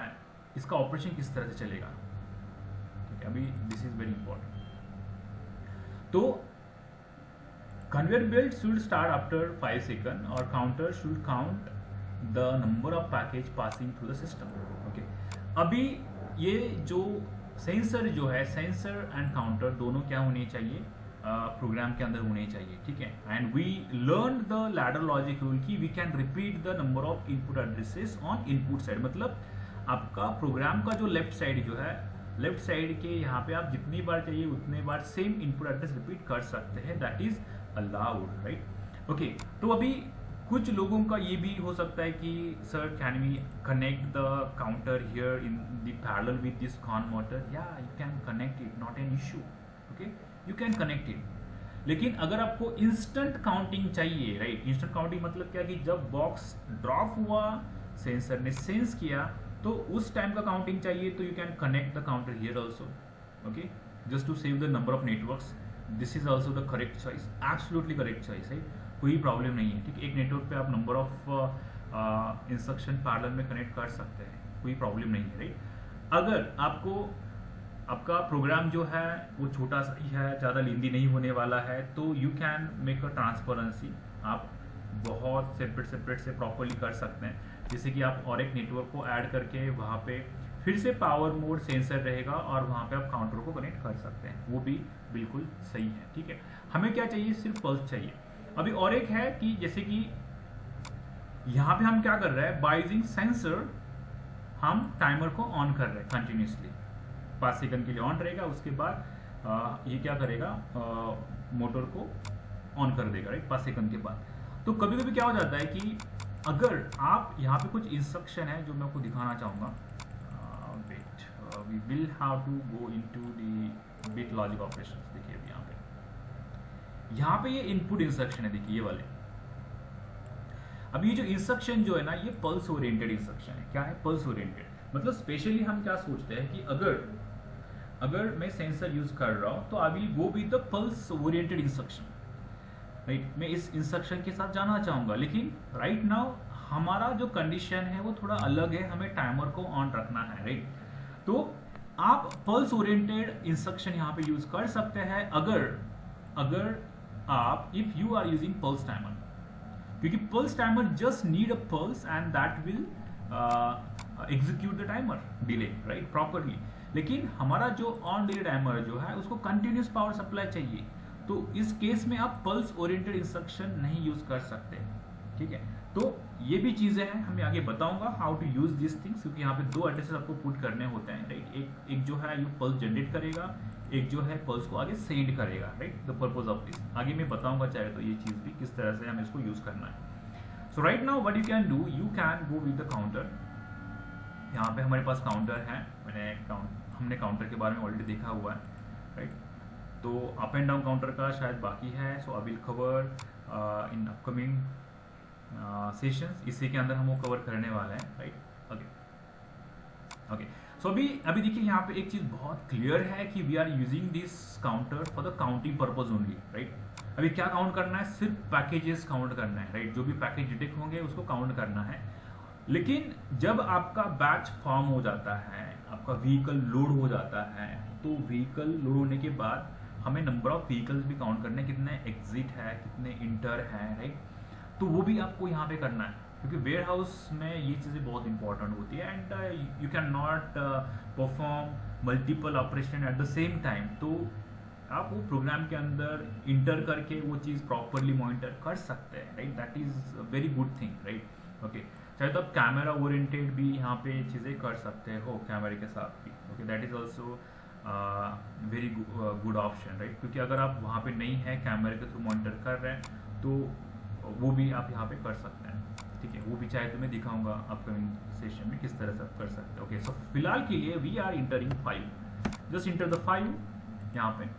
इसका ऑपरेशन किस तरह से चलेगा, ठीक है, अभी दिस इज वेरी इंपॉर्टेंट। तो conveyor belt should start after 5 second और counter should count the number of package passing through the system. Okay, अभी ये जो सेंसर जो है, सेंसर एंड काउंटर दोनों क्या होने चाहिए, प्रोग्राम के अंदर होने चाहिए, ठीक है। And we learn the ladder logic rule की we can repeat the number of input addresses on input side, मतलब आपका प्रोग्राम का जो लेफ्ट साइड जो है, लेफ्ट साइड के यहाँ पे आप जितनी बार चाहिए उतने बार सेम इनपुट एड्रेस रिपीट कर सकते हैं, that is allowed, right. Okay, तो अभी कुछ लोगों का ये भी हो सकता है कि sir can we connect the counter here in the parallel with this converter, yeah you can connect it, not an issue, okay, you can connect it. लेकिन अगर आपको इंस्टेंट काउंटिंग चाहिए, राइट, इंस्टेंट काउंटिंग मतलब क्या कि जब box drop हुआ, sensor ने सेंस किया, तो उस टाइम का काउंटिंग चाहिए, तो you can connect the counter here also, okay, just to save the number of networks. This is also the correct choice, absolutely correct choice है, कोई प्रॉब्लम नहीं है, ठीक है। एक नेटवर्क पे आप नंबर ऑफ इंस्ट्रक्शन पैरेलल में कनेक्ट कर सकते हैं, कोई प्रॉब्लम नहीं है, राइट। अगर आपको आपका प्रोग्राम जो है वो छोटा सा ही है, ज़्यादा लेंदी नहीं होने वाला है, तो you can make a transparency, आप बहुत सेपरेट से प्रॉपरली कर सकते हैं। जैसे कि आप और एक नेटवर्क को ऐड करके वहाँ पे फिर से पावर मोड सेंसर रहेगा और वहाँ पे आप काउंटर को कनेक्ट कर सकते हैं, वो भी बिल्कुल सही है, ठीक है। हमें क्या चाहिए, सिर्फ पल्स चाहिए। अभी और एक है कि जैसे कि यहाँ पे हम क्या कर रहे हैं, बाय यूजिंग सेंसर हम टाइमर को ऑन कर रहे हैं कंटिन्यूसली, 5 सेकंड के लिए ऑन रहेगा, उसके बाद ये क्या करेगा, मोटर को ऑन कर देगा, राइट, 5 सेकंड के बाद। तो कभी कभी क्या हो जाता है कि अगर आप यहाँ पे कुछ इंस्ट्रक्शन है जो मैं आपको दिखाना चाहूँगा, wait, we will have to go into the bit logic operations. देखिए अभी यहाँ पे ये इनपुट इंस्ट्रक्शन है, देखिए ये वाले। अब ये जो इंस्ट्रक्शन जो है ना, ये पल्स ओरिएंटेड इंस्ट्रक्शन है। क्या है, पल्स ओरिएंटेड, मतलब स्पेशली हम क्या सोचते हैं कि अगर मैं सेंसर यूज कर रहा हूं तो I will go with the pulse oriented instruction, right, मैं इस इंस्ट्रक्शन के साथ जाना चाहूंगा। लेकिन राइट नाउ हमारा जो कंडीशन है वो थोड़ा अलग है, हमें टाइमर को ऑन रखना है, राइट। तो आप पल्स ओरिएंटेड इंस्ट्रक्शन यहाँ पे यूज कर सकते हैं अगर आप if you are using pulse timer, क्योंकि pulse timer just need a pulse and that will execute the timer delay, right, properly. लेकिन हमारा जो ऑन डिले टाइमर जो है उसको कंटिन्यूस पावर सप्लाई चाहिए, तो इस केस में आप पल्स ओरिएंटेड इंस्ट्रक्शन नहीं यूज कर सकते, ठीक है। तो ये भी चीजें हैं, मैं आगे बताऊंगा how to use this things, क्योंकि यहाँ पे 2 एड्रेसेस आपको पुट करने होते हैं, राइट। एक जो है ये पल्स जनरेट करेगा, एक जो है पल्स को आगे सेंड करेगा, right, the purpose of this आगे मैं बताऊंगा चाहे तो ये चीज भी किस तरह से हमें इसको यूज करना है। So right now what you can do, you can go with the counter. यहाँ पे हमारे पास काउंटर है, हमने काउंटर के बारे में ऑलरेडी देखा हुआ है, राइट। तो अप एंड डाउन काउंटर का शायद बाकी है, so I will cover in upcoming sessions, इसी के अंदर हम वो कवर करने वाले हैं, राइट। ओके, सो अभी देखिए यहाँ पे एक चीज बहुत क्लियर है कि we are using this counter for the counting purpose only, right. अभी क्या काउंट करना है, सिर्फ पैकेजेस काउंट करना है, राइट। जो भी पैकेज डिटेक्ट होंगे उसको काउंट करना है। लेकिन जब आपका बैच फॉर्म हो जाता है, आपका व्हीकल लोड हो जाता है, तो व्हीकल लोड होने के बाद हमें नंबर ऑफ व्हीकल्स भी काउंट करने, कितने एग्जिट है, कितने इंटर है, राइट। तो वो भी आपको यहाँ पे करना है, क्योंकि वेयर हाउस में ये चीज़ें बहुत इंपॉर्टेंट होती है and you can not perform multiple operation at the same time. तो आप वो प्रोग्राम के अंदर इंटर करके वो चीज़ प्रॉपरली मॉनिटर कर सकते हैं, right. That is very good thing, right. Okay, चाहे तो आप कैमरा ओरिएंटेड भी यहाँ पे चीज़ें कर सकते हो कैमरे के साथ भी, okay, that is also very good option, right. क्योंकि अगर आप वहाँ पे नहीं है, कैमरे के थ्रू मॉनिटर कर रहे हैं, तो वो भी आप यहाँ पे कर सकते हैं, ठीक है। वो भी चाहे तो मैं दिखाऊंगा अपकमिंग सेशन में किस तरह से आप कर सकते हैं। ओके, सो फिलहाल के लिए we are entering 5, just enter the 5 यहाँ पे।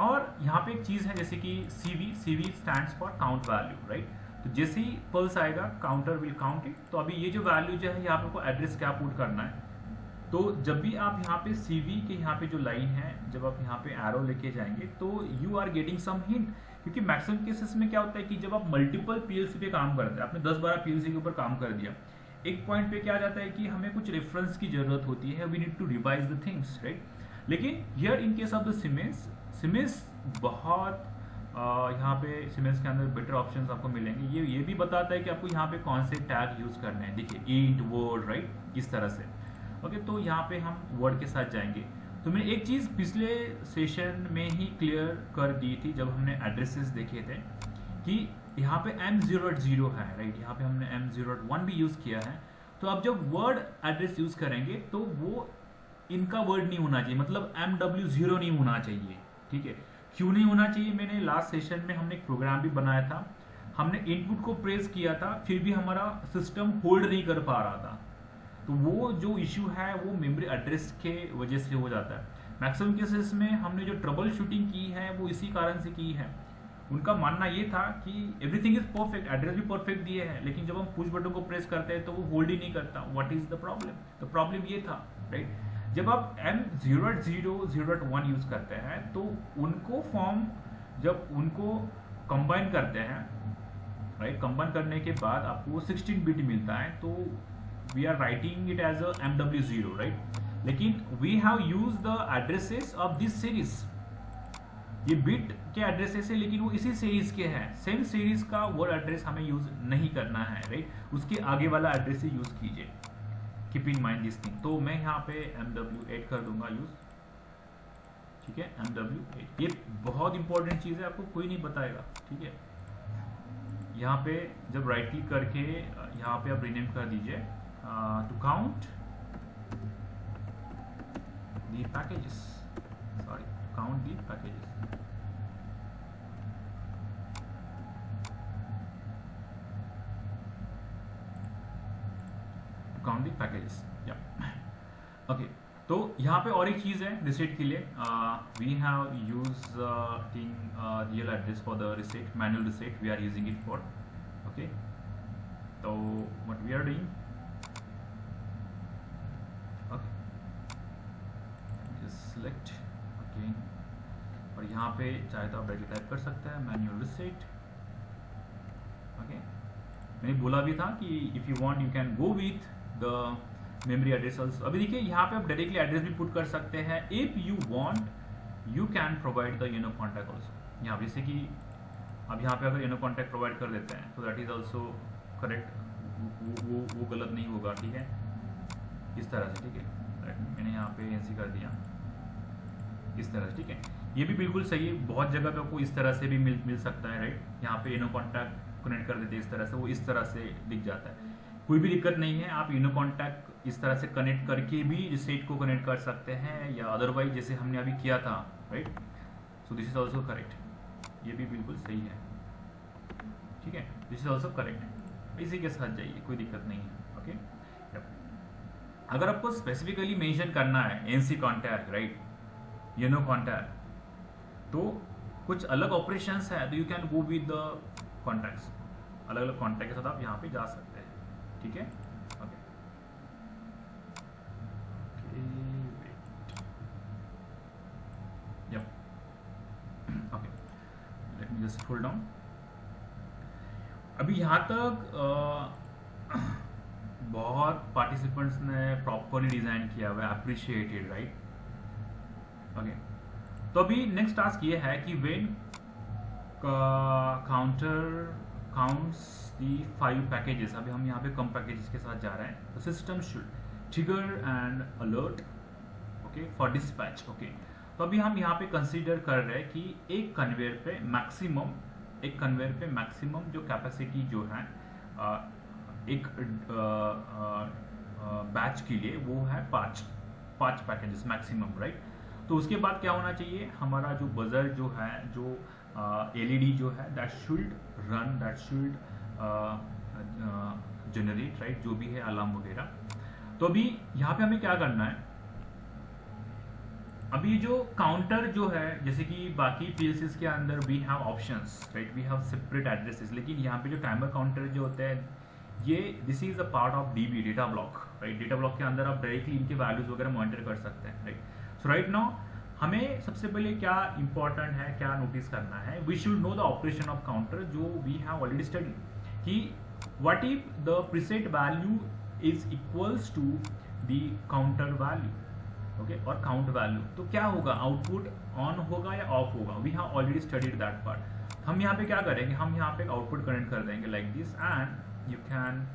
और यहाँ पे एक चीज़ है जैसे कि CV stands for count value, right. तो जैसे ही पल्स आएगा काउंटर विल काउंट इट। तो अभी ये जो वैल्यू जो है यहाँ पे को एड्रेस क्या पुट करना है, तो जब भी आप यहाँ पे CV के यहाँ पे जो लाइन है, जब आप यहाँ पे एरो लेके जाएंगे तो you are getting some hint, क्योंकि मैक्सिमम केसेस में क्या होता है कि जब आप मल्टीपल PLC पे काम करते हैं, आपने 10-12 PLC के ऊपर काम कर दिया, एक पॉइंट पे क्या जाता है कि हमें कुछ रेफरेंस की जरूरत होती है, we need to revise the things, right. लेकिन here in case of the Siemens बहुत यहाँ पे सिमेंस के अंदर बेटर ऑप्शंस आपको मिलेंगे। ये भी बताता है कि आपको यहाँ पे कौन से टैग यूज करने हैं, देखिए इंट वर्ड, राइट, इस तरह से। ओके, तो यहाँ पे हम वर्ड के साथ जाएंगे। तो मैंने एक चीज़ पिछले सेशन में ही क्लियर कर दी थी जब हमने एड्रेसेस देखे थे कि यहाँ पे M0 है, राइट, यहाँ पे हमने M01 भी यूज़ किया है। तो अब जब वर्ड एड्रेस यूज़ करेंगे तो वो इनका वर्ड नहीं होना चाहिए, मतलब MW0 नहीं होना चाहिए, ठीक है। क्यों नहीं होना चाहिए, मैंने लास्ट सेशन में हमने एक प्रोग्राम भी बनाया था, हमने इनपुट को प्रेस किया था, फिर भी हमारा सिस्टम होल्ड नहीं कर पा रहा था। तो वो जो इश्यू है वो मेमोरी एड्रेस के वजह से हो जाता है। मैक्सिमम केसेस में हमने जो ट्रबल शूटिंग की है वो इसी कारण से की है। उनका मानना ये था कि एवरीथिंग इज परफेक्ट, एड्रेस भी परफेक्ट दिए हैं, लेकिन जब हम पुश बटन को प्रेस करते हैं तो वो होल्ड ही नहीं करता। What is the problem? The problem ये था, राइट। जब आप M001 यूज करते हैं तो उनको फॉर्म, जब उनको कंबाइन करते हैं, राइट, कंबाइन करने के बाद आपको 16 बिट मिलता है, तो we are writing it as a MW0, right? लेकिन we have used the addresses of this series, ये बिट के एड्रेसेस है लेकिन वो इसी सीरीज के हैं। सेम सीरीज का वर्ड एड्रेस हमें यूज नहीं करना है, राइट, उसके आगे वाला एड्रेस ही यूज कीजिए। Keep in mind this thing. तो मैं यहाँ पे MW8 कर दूंगा यूज, ठीक है, MW8। ये बहुत इंपॉर्टेंट चीज है, आपको कोई नहीं बताएगा, ठीक है। यहाँ पे जब राइट क्लिक करके यहाँ पे आप रीनेम कर दीजिए to count the packages, sorry, count the packages, count the packages, yeah, okay। तो यहाँ पे और एक चीज है रिसेट के लिए, we have used real address for the reset, manual reset we are using it for, okay। तो what we are doing, select again, और यहाँ पे चाहे तो आप डायरेक्टली टाइप कर सकते हैं मैन्युअल रिसेट, ओके। मैंने बोला भी था कि if you want you can go with the memory address also. अभी देखिए यहाँ पे आप डायरेक्टली एड्रेस भी पुट कर सकते हैं। If you want you can provide the you know contact also. यहाँ जैसे कि अब यहाँ पे अगर यूनो कॉन्टैक्ट प्रोवाइड कर देते हैं तो दैट इज आल्सो करेक्ट, वो गलत नहीं होगा, ठीक है, इस तरह से, ठीक है। मैंने यहाँ पे NC कर दिया इस तरह से, ठीक है, ये भी बिल्कुल सही है। बहुत जगह पे आपको इस तरह से भी मिल सकता है, राइट। यहाँ पे इनो कॉन्टैक्ट कनेक्ट कर देते हैं इस तरह से, वो इस तरह से दिख जाता है, कोई भी दिक्कत नहीं है। आप इनो कॉन्टैक्ट इस तरह से कनेक्ट करके भी रिसेट को कनेक्ट कर सकते हैं, या अदरवाइज जैसे हमने अभी किया था, right. So this is also correct, ये भी बिल्कुल सही है, ठीक है, दिस इज ऑल्सो करेक्ट। इसी के साथ जाइए, कोई दिक्कत नहीं है, ओके। अगर आपको स्पेसिफिकली मेंशन करना है NC contact, right, you know contact, तो कुछ अलग ऑपरेशंस है तो you can go with the contacts, अलग अलग कॉन्टैक्ट के साथ आप यहाँ पे जा सकते हैं, ठीक है, okay. Okay, let me just pull down. अभी यहाँ तक बहुत पार्टिसिपेंट्स ने प्रॉपरली डिजाइन किया हुआ है, अप्रिशिएटेड, राइट, ओके। तो अभी नेक्स्ट टास्क ये है कि when counter counts the 5 packages, अभी हम यहाँ पे कम पैकेजेस के साथ जा रहे हैं, तो system should trigger and alert, okay, for dispatch, okay. तो अभी हम यहाँ पे कंसीडर कर रहे हैं कि एक कन्वेयर पे मैक्सिमम जो कैपेसिटी जो है एक बैच के लिए वो है 5 पैकेजेस मैक्सिमम, राइट। तो उसके बाद क्या होना चाहिए, हमारा जो बजर जो है, जो LED जो है, that should run, that should generate, right, जो भी है अलार्म वगैरह। तो अभी यहाँ पे हमें क्या करना है, अभी जो काउंटर जो है, जैसे कि बाकी PLCs के अंदर we have options, right, we have separate addresses, लेकिन यहाँ पे जो टाइमर काउंटर जो होता है ये this is a part of dB, data block, right. Data block के अंदर आप डायरेक्टली इनके वैल्यूज वगैरह मॉनिटर कर सकते हैं, राइट। सो राइट नाउ हमें सबसे पहले क्या इंपॉर्टेंट है, क्या नोटिस करना है, we should know the operation of counter, जो वी हैव ऑलरेडी स्टडी कि what if the preset value is equals to the counter value, okay, और काउंट वैल्यू, तो क्या होगा, आउटपुट ऑन होगा या ऑफ होगा। We have already studied that part. हम यहाँ पे क्या करेंगे, हम यहाँ पे आउटपुट कनेक्ट कर देंगे like this, and you can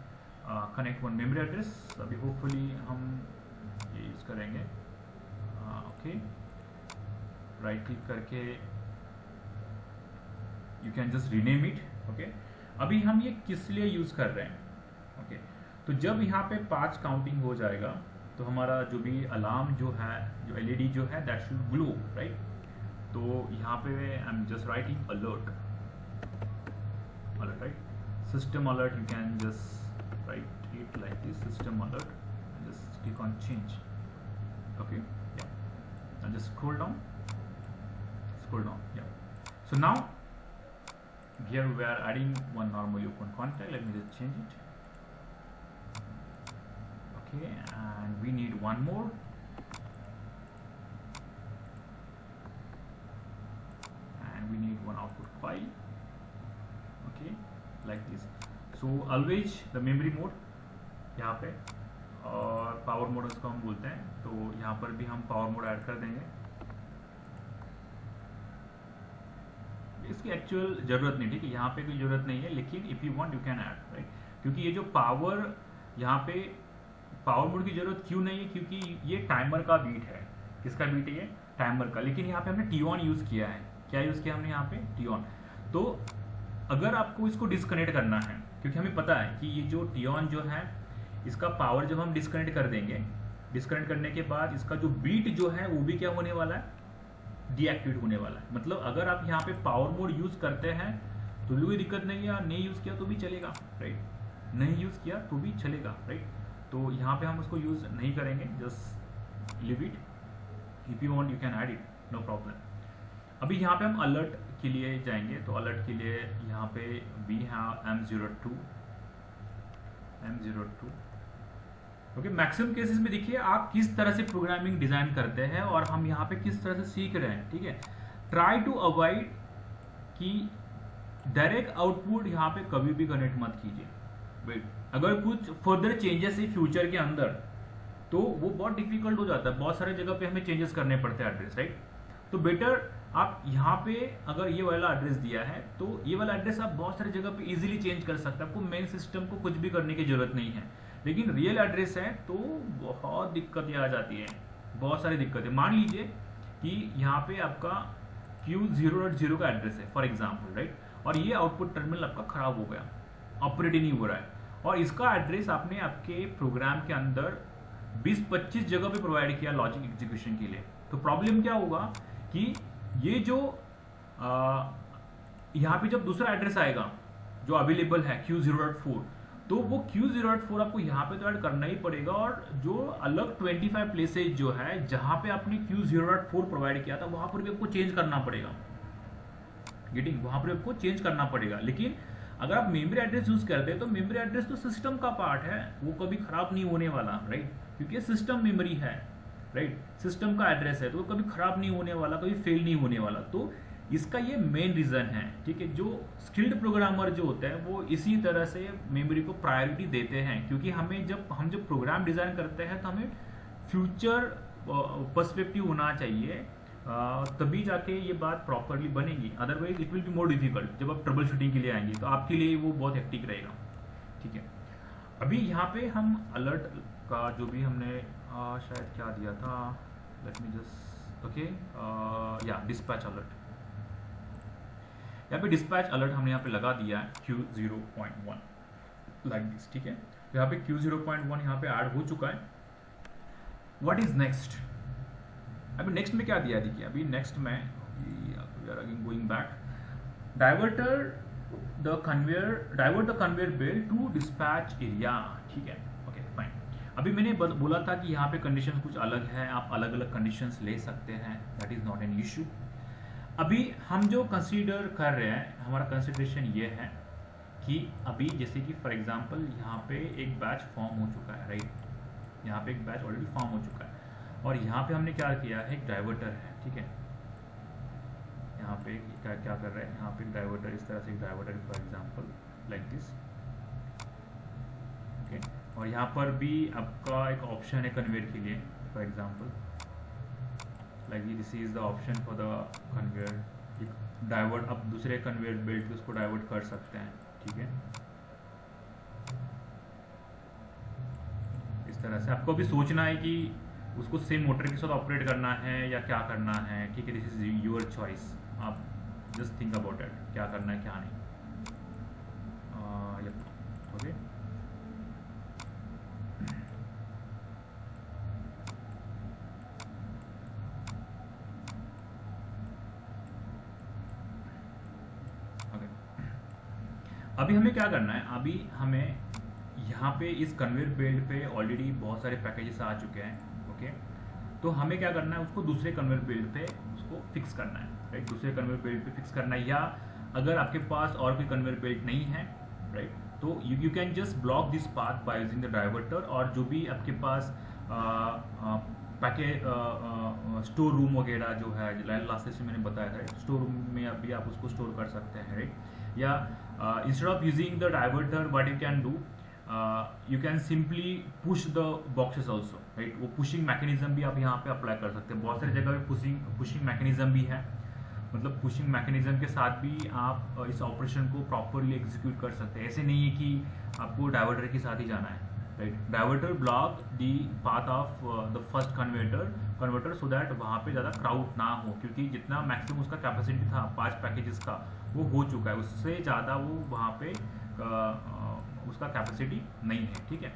connect one memory address. अभी होपफुली हम ये यूज करेंगे, ओके, राइट क्लिक करके you can just rename it, okay. अभी हम ये किस लिए यूज कर रहे हैं, ओके, तो जब यहाँ पे 5 काउंटिंग हो जाएगा तो हमारा जो भी अलार्म जो है, जो एलईडी जो है, दैट शुड ग्लो, राइट। तो यहाँ पे I am just writing alert, alert, right, system alert, you can just right it like this, system alert, just click on change, okay, या, and just scroll down, yeah. So now here we are adding one normally open contact. Let me just change it, okay, and we need one more, and we need one output file, okay, like this. So always the memory mode यहाँ पे, और power mode उसको हम बोलते हैं, तो यहाँ पर भी हम पावर मोड ऐड कर देंगे। इसकी एक्चुअल जरूरत नहीं, ठीक है, यहाँ पे कोई जरूरत नहीं है, लेकिन if you want you can add, right, क्योंकि ये जो पावर, यहाँ पे पावर मोड की जरूरत क्यों नहीं है, क्योंकि ये टाइमर का बीट है। किसका बीट है ये, टाइमर का, लेकिन यहाँ पे हमने टी ऑन यूज किया है। क्या यूज किया हमने यहाँ पे, टी ऑन। तो अगर आपको इसको डिस्कनेक्ट करना है, क्योंकि हमें पता है कि ये जो टी ऑन जो है, इसका पावर जब हम डिस्कनेक्ट कर देंगे, डिस्कनेक्ट करने के बाद इसका जो बीट जो है वो भी क्या होने वाला है, डीएक्टिवेट होने वाला है। मतलब अगर आप यहाँ पे पावर मोड यूज करते हैं तो कोई दिक्कत नहीं है, नहीं यूज किया तो भी चलेगा, राइट, नहीं यूज किया तो भी चलेगा, राइट। तो यहाँ पे हम उसको यूज नहीं करेंगे, just leave it, if you want you can add it, no problem. अभी यहाँ पे हम अलर्ट के लिए जाएंगे, तो अलर्ट के लिए यहाँ पे we have M02, okay. Maximum cases में देखिए आप किस तरह से प्रोग्रामिंग डिजाइन करते हैं और हम यहाँ पे किस तरह से सीख रहे हैं, ठीक है। ट्राई टू अवॉइड कि डायरेक्ट आउटपुट यहाँ पे कभी भी कनेक्ट मत कीजिए, वेट, अगर कुछ फर्दर चेंजेस है फ्यूचर के अंदर तो वो बहुत डिफिकल्ट हो जाता है, बहुत सारे जगह पे हमें चेंजेस करने पड़ते हैं एड्रेस, राइट। तो बेटर आप यहाँ पे अगर ये वाला एड्रेस दिया है तो ये वाला एड्रेस आप बहुत सारी जगह पे इजीली चेंज कर सकते हैं, आपको मेन सिस्टम को कुछ भी करने की जरूरत नहीं है। लेकिन रियल एड्रेस है तो बहुत दिक्कतें आ जाती है, बहुत सारी दिक्कतें। मान लीजिए कि यहाँ पे आपका Q0.0 का एड्रेस है फॉर एग्जाम्पल, राइट, और ये आउटपुट टर्मिनल आपका खराब हो गया, ऑपरेट ही नहीं हो रहा है, और इसका एड्रेस आपने आपके प्रोग्राम के अंदर 20-25 जगह पे प्रोवाइड किया लॉजिक एग्जीक्यूशन के लिए। तो प्रॉब्लम क्या होगा कि ये जो यहाँ पे जब दूसरा एड्रेस आएगा जो अवेलेबल है Q0.4, तो वो Q0.4 आपको यहाँ पे तो ऐड करना ही पड़ेगा, और जो अलग 25 प्लेसेज जो है जहाँ पे आपने Q0.4 प्रोवाइड किया था वहां पर भी आपको चेंज करना पड़ेगा, गेटिंग, वहां पर आपको चेंज करना पड़ेगा। लेकिन अगर आप मेमोरी एड्रेस यूज करते हैं तो मेमोरी एड्रेस तो सिस्टम का पार्ट है, वो कभी खराब नहीं होने वाला, राइट, क्योंकि सिस्टम मेमोरी है, राइट, सिस्टम का एड्रेस है तो वो कभी खराब नहीं होने वाला, कभी फेल नहीं होने वाला। तो इसका ये मेन रीजन है, ठीक है। जो स्किल्ड प्रोग्रामर जो होते हैं वो इसी तरह से मेमोरी को प्रायोरिटी देते हैं, क्योंकि हमें जब प्रोग्राम डिजाइन करते हैं तो हमें फ्यूचर पर्सपेक्टिव होना चाहिए, तभी जाके ये बात प्रॉपरली बनेगी, otherwise it will be more difficult. जब आप ट्रबल शूटिंग के लिए आएंगे तो आपके लिए वो बहुत हेक्टिक रहेगा, ठीक है। अभी यहाँ पे हम अलर्ट का जो भी हमने शायद क्या दिया था, लेट मी जस्ट, ओके, या डिस्पैच अलर्ट, यहाँ पे डिस्पैच अलर्ट हमने यहाँ पे लगा दिया है Q0.1 लाइक दिस, ठीक है। तो यहाँ पे Q0.1 यहाँ पे ऐड हो चुका है। व्हाट इज नेक्स्ट, अभी नेक्स्ट में क्या दिया, देखिए अभी नेक्स्ट में we are again going back, divert the conveyor belt to dispatch area, ठीक है, ओके फाइन। अभी मैंने बोला था कि यहाँ पे कंडीशन कुछ अलग है, आप अलग अलग कंडीशंस ले सकते हैं, that is not an issue. अभी हम जो कंसीडर कर रहे हैं, हमारा कंसिडरेशन ये है कि अभी जैसे कि फॉर एग्जांपल यहाँ पे एक बैच फॉर्म हो चुका है, राइट, यहाँ पे एक बैच ऑलरेडी फॉर्म हो चुका है और यहाँ पे हमने क्या किया है, एक डाइवर्टर है, ठीक है, यहाँ पे क्या क्या कर रहे हैं, यहाँ पे एक डाइवर्टर, इस तरह से एक diverter for example like this, okay, और यहाँ पर भी आपका एक ऑप्शन है कन्वेयर के लिए, for example like this is the option for the conveyor, divert अब दूसरे कन्वेयर बेल्ट पे उसको डाइवर्ट कर सकते हैं, ठीक है, इस तरह से आपको भी सोचना है कि उसको सेम मोटर के साथ ऑपरेट करना है या क्या करना है, ठीक है, दिस इज योर चॉइस, आप जस्ट थिंक अबाउट इट, क्या करना है क्या नहीं, ओके। अभी हमें क्या करना है, अभी हमें यहाँ पे इस कन्वेयर बेल्ट पे ऑलरेडी बहुत सारे पैकेजेस आ चुके हैं, ओके, तो हमें क्या करना है, उसको दूसरे कन्वेयर बेल्ट पे उसको फिक्स करना है, राइट, दूसरे कन्वेयर बेल्ट पे फिक्स करना है, या अगर आपके पास और कोई कन्वेयर बेल्ट नहीं है, राइट, तो you can just block this path by using the diverter, और जो भी आपके पास पैकेज स्टोर रूम वगैरह जो है, लास्ट सेशन मैंने बताया था, स्टोर रूम में अभी आप उसको स्टोर कर सकते हैं, राइट, या instead of using the diverter what you can do, you can simply push the boxes also, right, वो पुशिंग मैकेनिज्म भी आप यहाँ पे अप्लाई कर सकते हैं, बहुत सारी जगह पे पुशिंग मैकेनिज्म भी है, मतलब पुशिंग मैकेनिज्म के साथ भी आप इस ऑपरेशन को प्रॉपरली एग्जीक्यूट कर सकते हैं, ऐसे नहीं है कि आपको डाइवर्टर के साथ ही जाना है, right, diverter block the path of the first converter so that वहाँ पे ज़्यादा क्राउड ना हो, क्योंकि जितना मैक्सिमम उसका कैपेसिटी था 5 पैकेजेस का वो हो चुका है, उससे ज़्यादा वो वहाँ पे उसका कैपेसिटी नहीं है, ठीक है,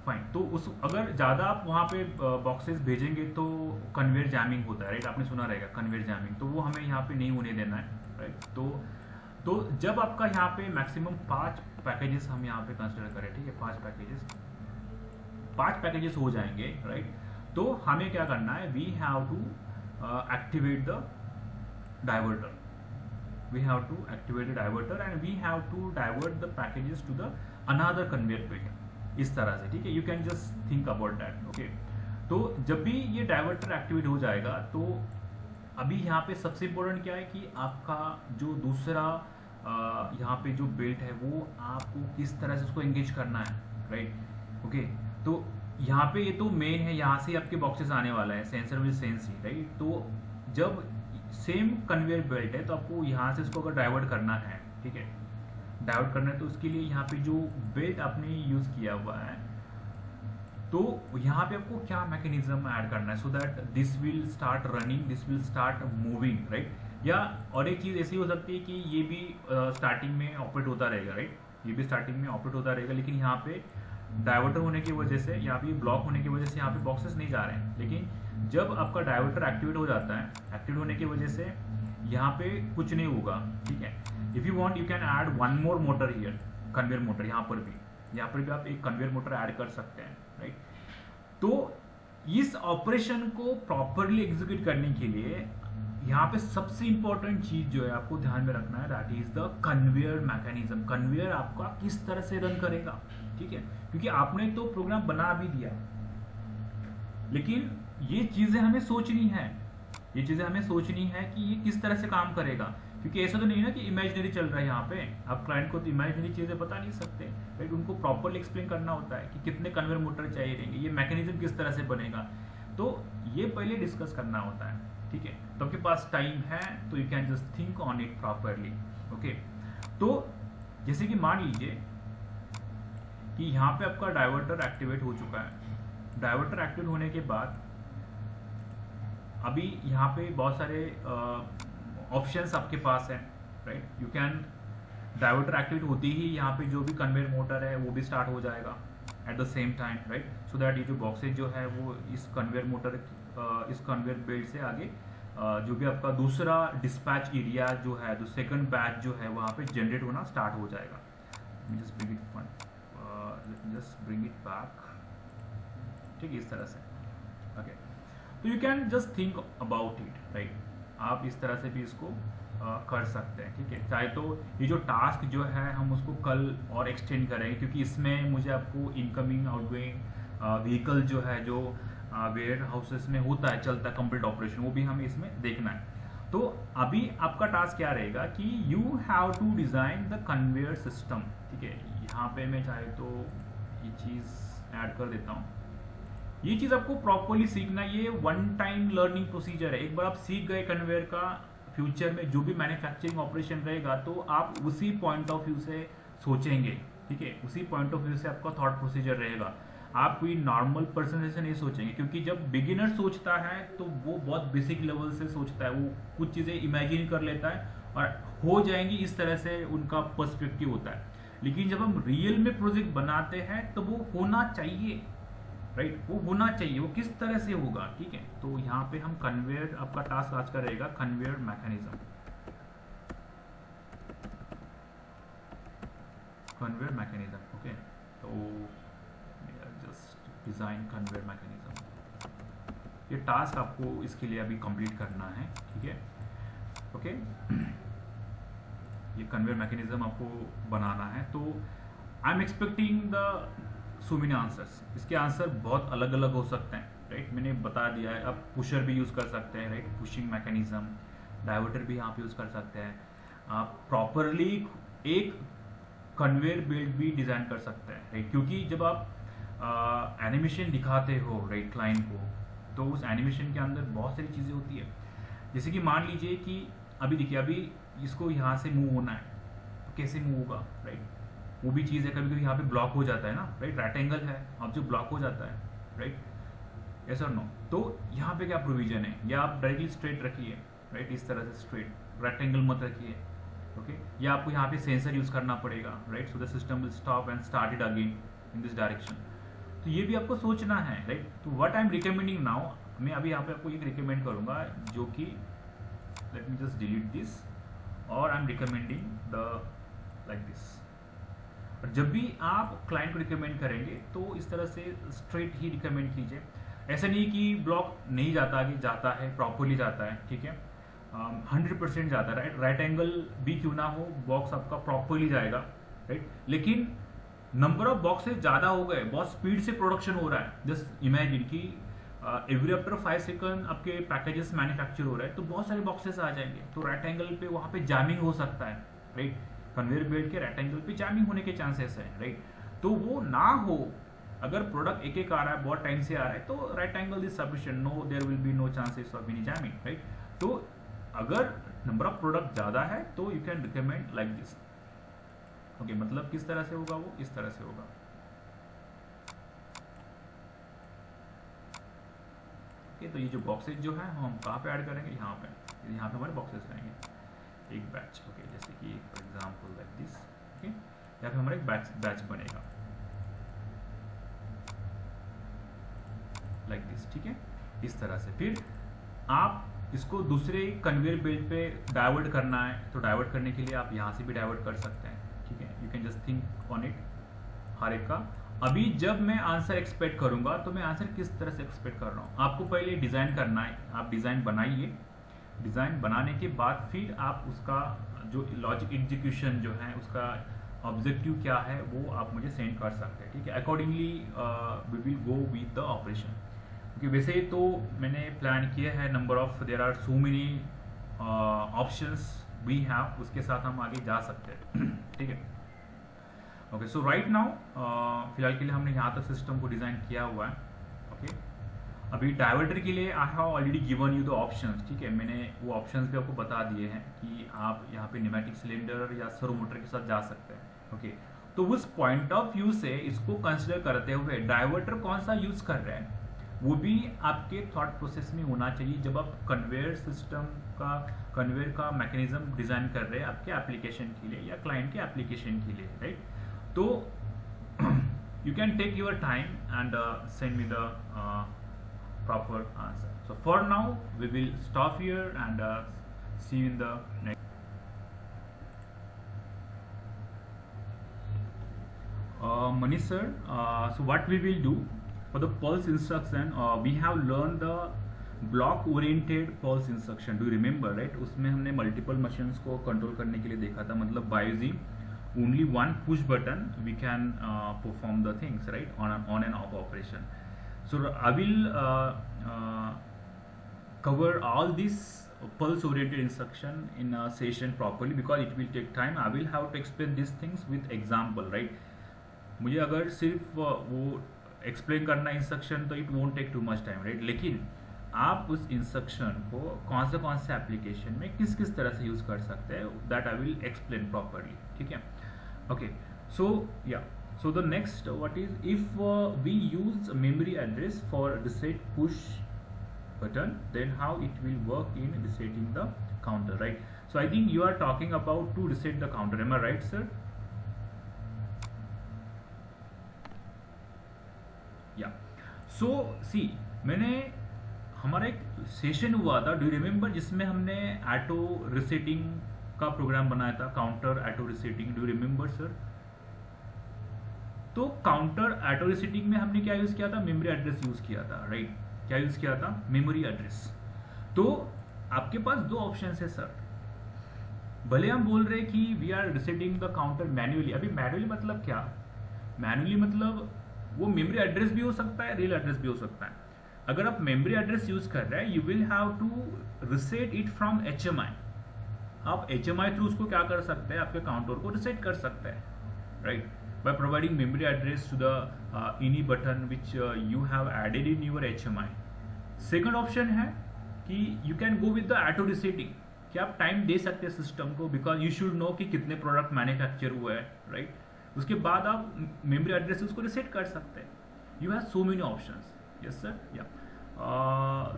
फाइन, तो उस अगर ज़्यादा आप वहाँ पे बॉक्सेस भेजेंगे तो कन्वेयर जैमिंग होता है, राइट, आपने सुना रहेगा कन्वेयर जैमिंग, तो वो हमें यहाँ पे नहीं होने देना है, राइट, तो जब आपका यहाँ पे मैक्सिमम 5 पैकेजेस हम यहाँ पे कंसिडर करें, ठीक है, 5 पैकेजेस हो जाएंगे, राइट, तो हमें क्या करना है, we have to activate the diverter, we have to activate the diverter and we have to divert the packages to the another conveyor belt, इस तरह से, ठीक है, you can just think about that, okay, तो जब भी ये diverter activate हो जाएगा तो अभी यहाँ पे सबसे इम्पोर्टेंट क्या है कि आपका जो दूसरा यहाँ पे जो बेल्ट है वो आपको किस तरह से उसको एंगेज करना है, राइट, ओके, तो यहाँ पे ये तो मेन है, यहाँ से आपके बॉक्सेस आने वाला है, sensor will sense he, right, तो जब सेम कन्वेयर बेल्ट है तो आपको यहाँ से उसको अगर डाइवर्ट करना है, ठीक है, डाइवर्ट करना है तो उसके लिए यहाँ पे जो बेल्ट आपने यूज किया हुआ है तो यहाँ पे आपको क्या मैकेनिज्म ऐड करना है, so that this will start running, this will start moving, right, या और एक चीज़ ऐसी हो सकती है कि ये भी स्टार्टिंग में ऑपरेट होता रहेगा, राइट, ये भी स्टार्टिंग में ऑपरेट होता रहेगा, लेकिन यहाँ पे डाइवर्टर होने की वजह से, यहाँ पे ब्लॉक होने की वजह से यहाँ पे बॉक्सेस नहीं जा रहे हैं, लेकिन जब आपका डाइवर्टर एक्टिवेट हो जाता है, एक्टिवेट होने की वजह से यहाँ पे कुछ नहीं होगा, ठीक है, if you want you can add one more motor here, conveyor motor, यहाँ पर भी आप एक कन्वेयर मोटर ऐड कर सकते हैं, राइट, तो इस ऑपरेशन को प्रॉपरली एग्जीक्यूट करने के लिए यहाँ पे सबसे इंपॉर्टेंट चीज जो है आपको ध्यान में रखना है, that is the conveyor mechanism, conveyor आपका किस तरह से रन करेगा, ठीक है, क्योंकि आपने तो प्रोग्राम बना भी दिया, लेकिन ये चीजें हमें सोचनी है, ये चीजें हमें सोचनी है कि ये किस तरह से काम करेगा, क्योंकि ऐसा तो नहीं है ना कि इमेजिनरी चल रहा है यहाँ पे, आप क्लाइंट को तो इमेजिनरी चीजें बता नहीं सकते, राइट, उनको प्रॉपरली एक्सप्लेन करना होता है कि कितने कन्वेयर मोटर चाहिए रहेंगे, ये मैकेनिज्म किस तरह से बनेगा, तो ये पहले डिस्कस करना होता है, ठीक है, तो आपके पास टाइम है तो you can just think on it properly, okay, तो जैसे कि मान लीजिए कि यहाँ पे आपका डाइवर्टर एक्टिवेट हो चुका है, डाइवर्टर एक्टिवेट होने के बाद अभी यहाँ पे बहुत सारे ऑप्शंस आपके पास है, right, you can diverter activate होती ही यहाँ पे जो भी कन्वेयर मोटर है वो भी स्टार्ट हो जाएगा at the same time, right, so that ये जो बॉक्सेज जो है वो इस कन्वेयर मोटर इस कन्वेयर बेल्ट से आगे जो भी आपका दूसरा डिस्पैच एरिया जो है, जो सेकंड बैच जो है वहाँ पे जनरेट होना स्टार्ट हो जाएगा, जस्ट ब्रिंग इट बैक, ठीक है, इस तरह से, ओके, तो you can just think about it, right, आप इस तरह से भी इसको कर सकते हैं, ठीक है। चाहे तो ये जो टास्क जो है हम उसको कल और एक्सटेंड करेंगे, क्योंकि इसमें मुझे आपको इनकमिंग आउटगोइंग व्हीकल जो है जो वेयर हाउसेस में होता है, चलता है कंप्लीट ऑपरेशन, वो भी हमें इसमें देखना है। तो अभी आपका टास्क क्या रहेगा कि you have to design the conveyor system, ठीक है। यहाँ पे मैं चाहे तो ये चीज़ ऐड कर देता हूँ। ये चीज़ आपको प्रॉपरली सीखना, ये वन टाइम लर्निंग प्रोसीजर है। एक बार आप सीख गए कन्वेयर का, फ्यूचर में जो भी मैन्युफैक्चरिंग ऑपरेशन रहेगा तो आप उसी पॉइंट ऑफ व्यू से सोचेंगे, ठीक है। उसी पॉइंट ऑफ व्यू से आपका थॉट प्रोसीजर रहेगा। आप कोई नॉर्मल पर्सन से नहीं सोचेंगे, क्योंकि जब बिगिनर सोचता है तो वो बहुत बेसिक लेवल से सोचता है, वो कुछ चीज़ें इमेजिन कर लेता है और हो जाएंगी, इस तरह से उनका पर्सपेक्टिव होता है। लेकिन जब हम रियल में प्रोजेक्ट बनाते हैं तो वो होना चाहिए, राइट, वो होना चाहिए, वो किस तरह से होगा, ठीक है। तो यहाँ पे हम कन्वेयर, आपका टास्क आज का रहेगा conveyor mechanism, conveyor mechanism, okay. तो जस्ट डिजाइन कन्वेयर मैकेनिज्म, ये टास्क आपको इसके लिए अभी कंप्लीट करना है, ठीक है, ओके। ये कन्वेयर मैकेनिज्म आपको बनाना है। तो I am expecting the so many answers. इसके आंसर बहुत अलग अलग हो सकते हैं, राइट। मैंने बता दिया है, आप पुशर भी यूज़ कर सकते हैं, राइट, पुशिंग मैकेनिज्म, डाइवर्टर भी आप यूज़ कर सकते हैं। आप प्रॉपरली एक कन्वेयर बेल्ट भी डिज़ाइन कर सकते हैं, राइट, क्योंकि जब आप एनिमेशन दिखाते हो, राइट, क्लाइंट को, तो उस एनिमेशन के अंदर बहुत सारी चीज़ें होती है। जैसे कि मान लीजिए कि अभी देखिए, अभी इसको यहाँ से मूव होना है, तो कैसे मूव होगा, राइट, वो भी चीज़ है। कभी कभी यहाँ पे ब्लॉक हो जाता है ना, राइट, राइट एंगल है, अब जो ब्लॉक हो जाता है, राइट, यस और नो। तो यहाँ पे क्या प्रोविजन है, या आप डायरेक्टली स्ट्रेट रखिए, राइट, इस तरह से स्ट्रेट, राइट एंगल मत रखिए, ओके। या आपको यहाँ पे सेंसर यूज करना पड़ेगा, right, so the system will stop and start it again in this direction. तो ये भी आपको सोचना है, राइट। तो what I am recommending now, मैं अभी यहाँ पे आपको एक रिकमेंड करूंगा, जो कि let me just delete this, और I am recommending the like this. और जब भी आप क्लाइंट को रिकमेंड करेंगे तो इस तरह से स्ट्रेट ही रिकमेंड कीजिए। ऐसा नहीं कि ब्लॉक नहीं जाता, आगे जाता है, प्रॉपरली जाता है, ठीक है, 100% जाता है, राइट। राइट एंगल भी क्यों ना हो, बॉक्स आपका प्रॉपरली जाएगा, राइट। लेकिन नंबर ऑफ बॉक्सेस ज़्यादा हो गए, बहुत स्पीड से प्रोडक्शन हो रहा है। जस्ट इमेजिन कि एवरी आफ्टर 5 सेकंड आपके पैकेजेस मैन्युफैक्चर हो रहे हैं, तो बहुत सारे बॉक्सेस आ जाएंगे, तो राइट एंगल पे वहाँ पे जैमिंग हो सकता है, राइट। कन्वेयर बेल्ट के राइट एंगल पे जैमिंग होने के चांसेस है, राइट। तो वो ना हो, अगर प्रोडक्ट एक एक आ रहा है, बहुत टाइम से आ रहा है, तो right angle is sufficient, no there will be no chances of any jamming, right. तो अगर नंबर ऑफ प्रोडक्ट ज़्यादा है तो you can recommend like this, okay. मतलब किस तरह से होगा, वो इस तरह से होगा, ओके। तो ये जो बॉक्सेस जो है हम कहाँ पे ऐड करेंगे, यहाँ पे, यहाँ पे हमारे बॉक्सेस रहेंगे, एक बैच, ओके। जैसे कि for example like this, okay. यहाँ पे हमारा एक बैच बनेगा लाइक दिस, ठीक है, इस तरह से। फिर आप इसको दूसरे कन्वेयर बेल्ट पे डाइवर्ट करना है, तो डाइवर्ट करने के लिए आप यहाँ से भी डाइवर्ट कर सकते हैं, ठीक है। You can just think on it, हर एक का। अभी जब मैं आंसर एक्सपेक्ट करूंगा तो मैं आंसर किस तरह से एक्सपेक्ट कर रहा हूँ, आपको पहले डिज़ाइन करना है। आप डिज़ाइन बनाइए, डिज़ाइन बनाने के बाद फिर आप उसका जो लॉजिक एग्जीक्यूशन जो है, उसका ऑब्जेक्टिव क्या है, वो आप मुझे सेंड कर सकते हैं, ठीक है। Accordingly we will go with the operation, क्योंकि वैसे तो मैंने प्लान किया है, number of there are so many options we have, उसके साथ हम आगे जा सकते हैं, ठीक है, ओके। सो राइट नाउ फिलहाल के लिए हमने यहाँ तक सिस्टम को डिज़ाइन किया हुआ है, ओके। अभी डाइवर्टर के लिए I have already given you the options, ठीक है। मैंने वो ऑप्शंस भी आपको बता दिए हैं कि आप यहाँ पे न्यूमेटिक सिलेंडर या सर्वो मोटर के साथ जा सकते हैं, ओके। तो उस पॉइंट ऑफ व्यू से इसको कंसिडर करते हुए डाइवर्टर कौन सा यूज कर रहे हैं वो भी आपके थॉट प्रोसेस में होना चाहिए, जब आप कन्वेयर सिस्टम का, कन्वेयर का मैकेनिज्म डिजाइन कर रहे हैं आपके एप्लीकेशन के लिए या क्लाइंट के एप्लीकेशन के लिए, राइट। तो you can take your time and send me the proper answer. So for now we will stop here and see you in the next. Manish sir, so what we will do for the pulse instruction, we have learned the block oriented pulse instruction, do remember right, उसमें हमने multiple machines को control करने के लिए देखा था, मतलब by using only one push button we can perform the things right on and off operation. So I will cover all this pulse oriented instruction in a session properly because it will take time. I will have to explain these things with example right. मुझे अगर सिर्फ वो explain करना instruction तो it won't take too much time right, लेकिन आप उस instruction को कौन से एप्लीकेशन में किस किस तरह से यूज कर सकते हैं, that I will explain properly, ठीक है. Okay, so yeah, so the next what is, if we use memory address for reset push button, then how it will work in resetting the counter, right? So I think you are talking about to reset the counter, am I right sir? Yeah, so see, मैंने हमारा एक session हुआ था, do remember, जिसमें हमने auto resetting का programme बनाया था, counter auto resetting, do remember sir? तो काउंटर ऑटो रिसेटिंग में हमने क्या यूज किया था, मेमोरी एड्रेस यूज किया था राइट. क्या यूज किया था, मेमोरी एड्रेस. तो आपके पास दो ऑप्शन है सर, भले हम बोल रहे कि we are resetting the counter manually. अभी मैन्युअली मतलब क्या, मैन्युअली मतलब वो मेमोरी एड्रेस भी हो सकता है, रियल एड्रेस भी हो सकता है. अगर आप मेमोरी एड्रेस यूज कर रहे हैं, you will have to reset it from HMI. आप HMI थ्रू उसको क्या कर सकते हैं, आपके काउंटर को रिसेट कर सकते हैं right, by providing memory address to the any button which you have added in your HMI. Second option है कि you can go with the auto resetting, कि आप टाइम दे सकते हैं सिस्टम को, बिकॉज यू शुड नो कि कितने product manufacture हुए हैं राइट. उसके बाद आप मेमोरी एड्रेस उसको रिसेट कर सकते हैं. You have so many options. Yes sir, या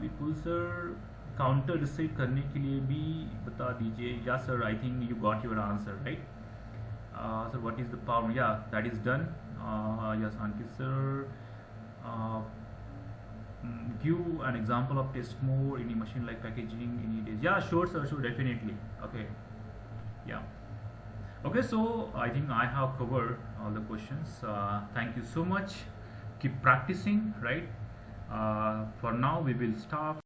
विपुल सर, काउंटर रिसेट करने के लिए भी बता दीजिए. Yeah sir, I think you got your answer right. Sir what is the power, yeah that is done. Yes Ankit sir, give an example of test mode in a machine like packaging any days. Yeah, sure sir, sure, definitely. Okay, yeah, okay, so I think I have covered all the questions. Thank you so much, keep practicing right. For now we will stop.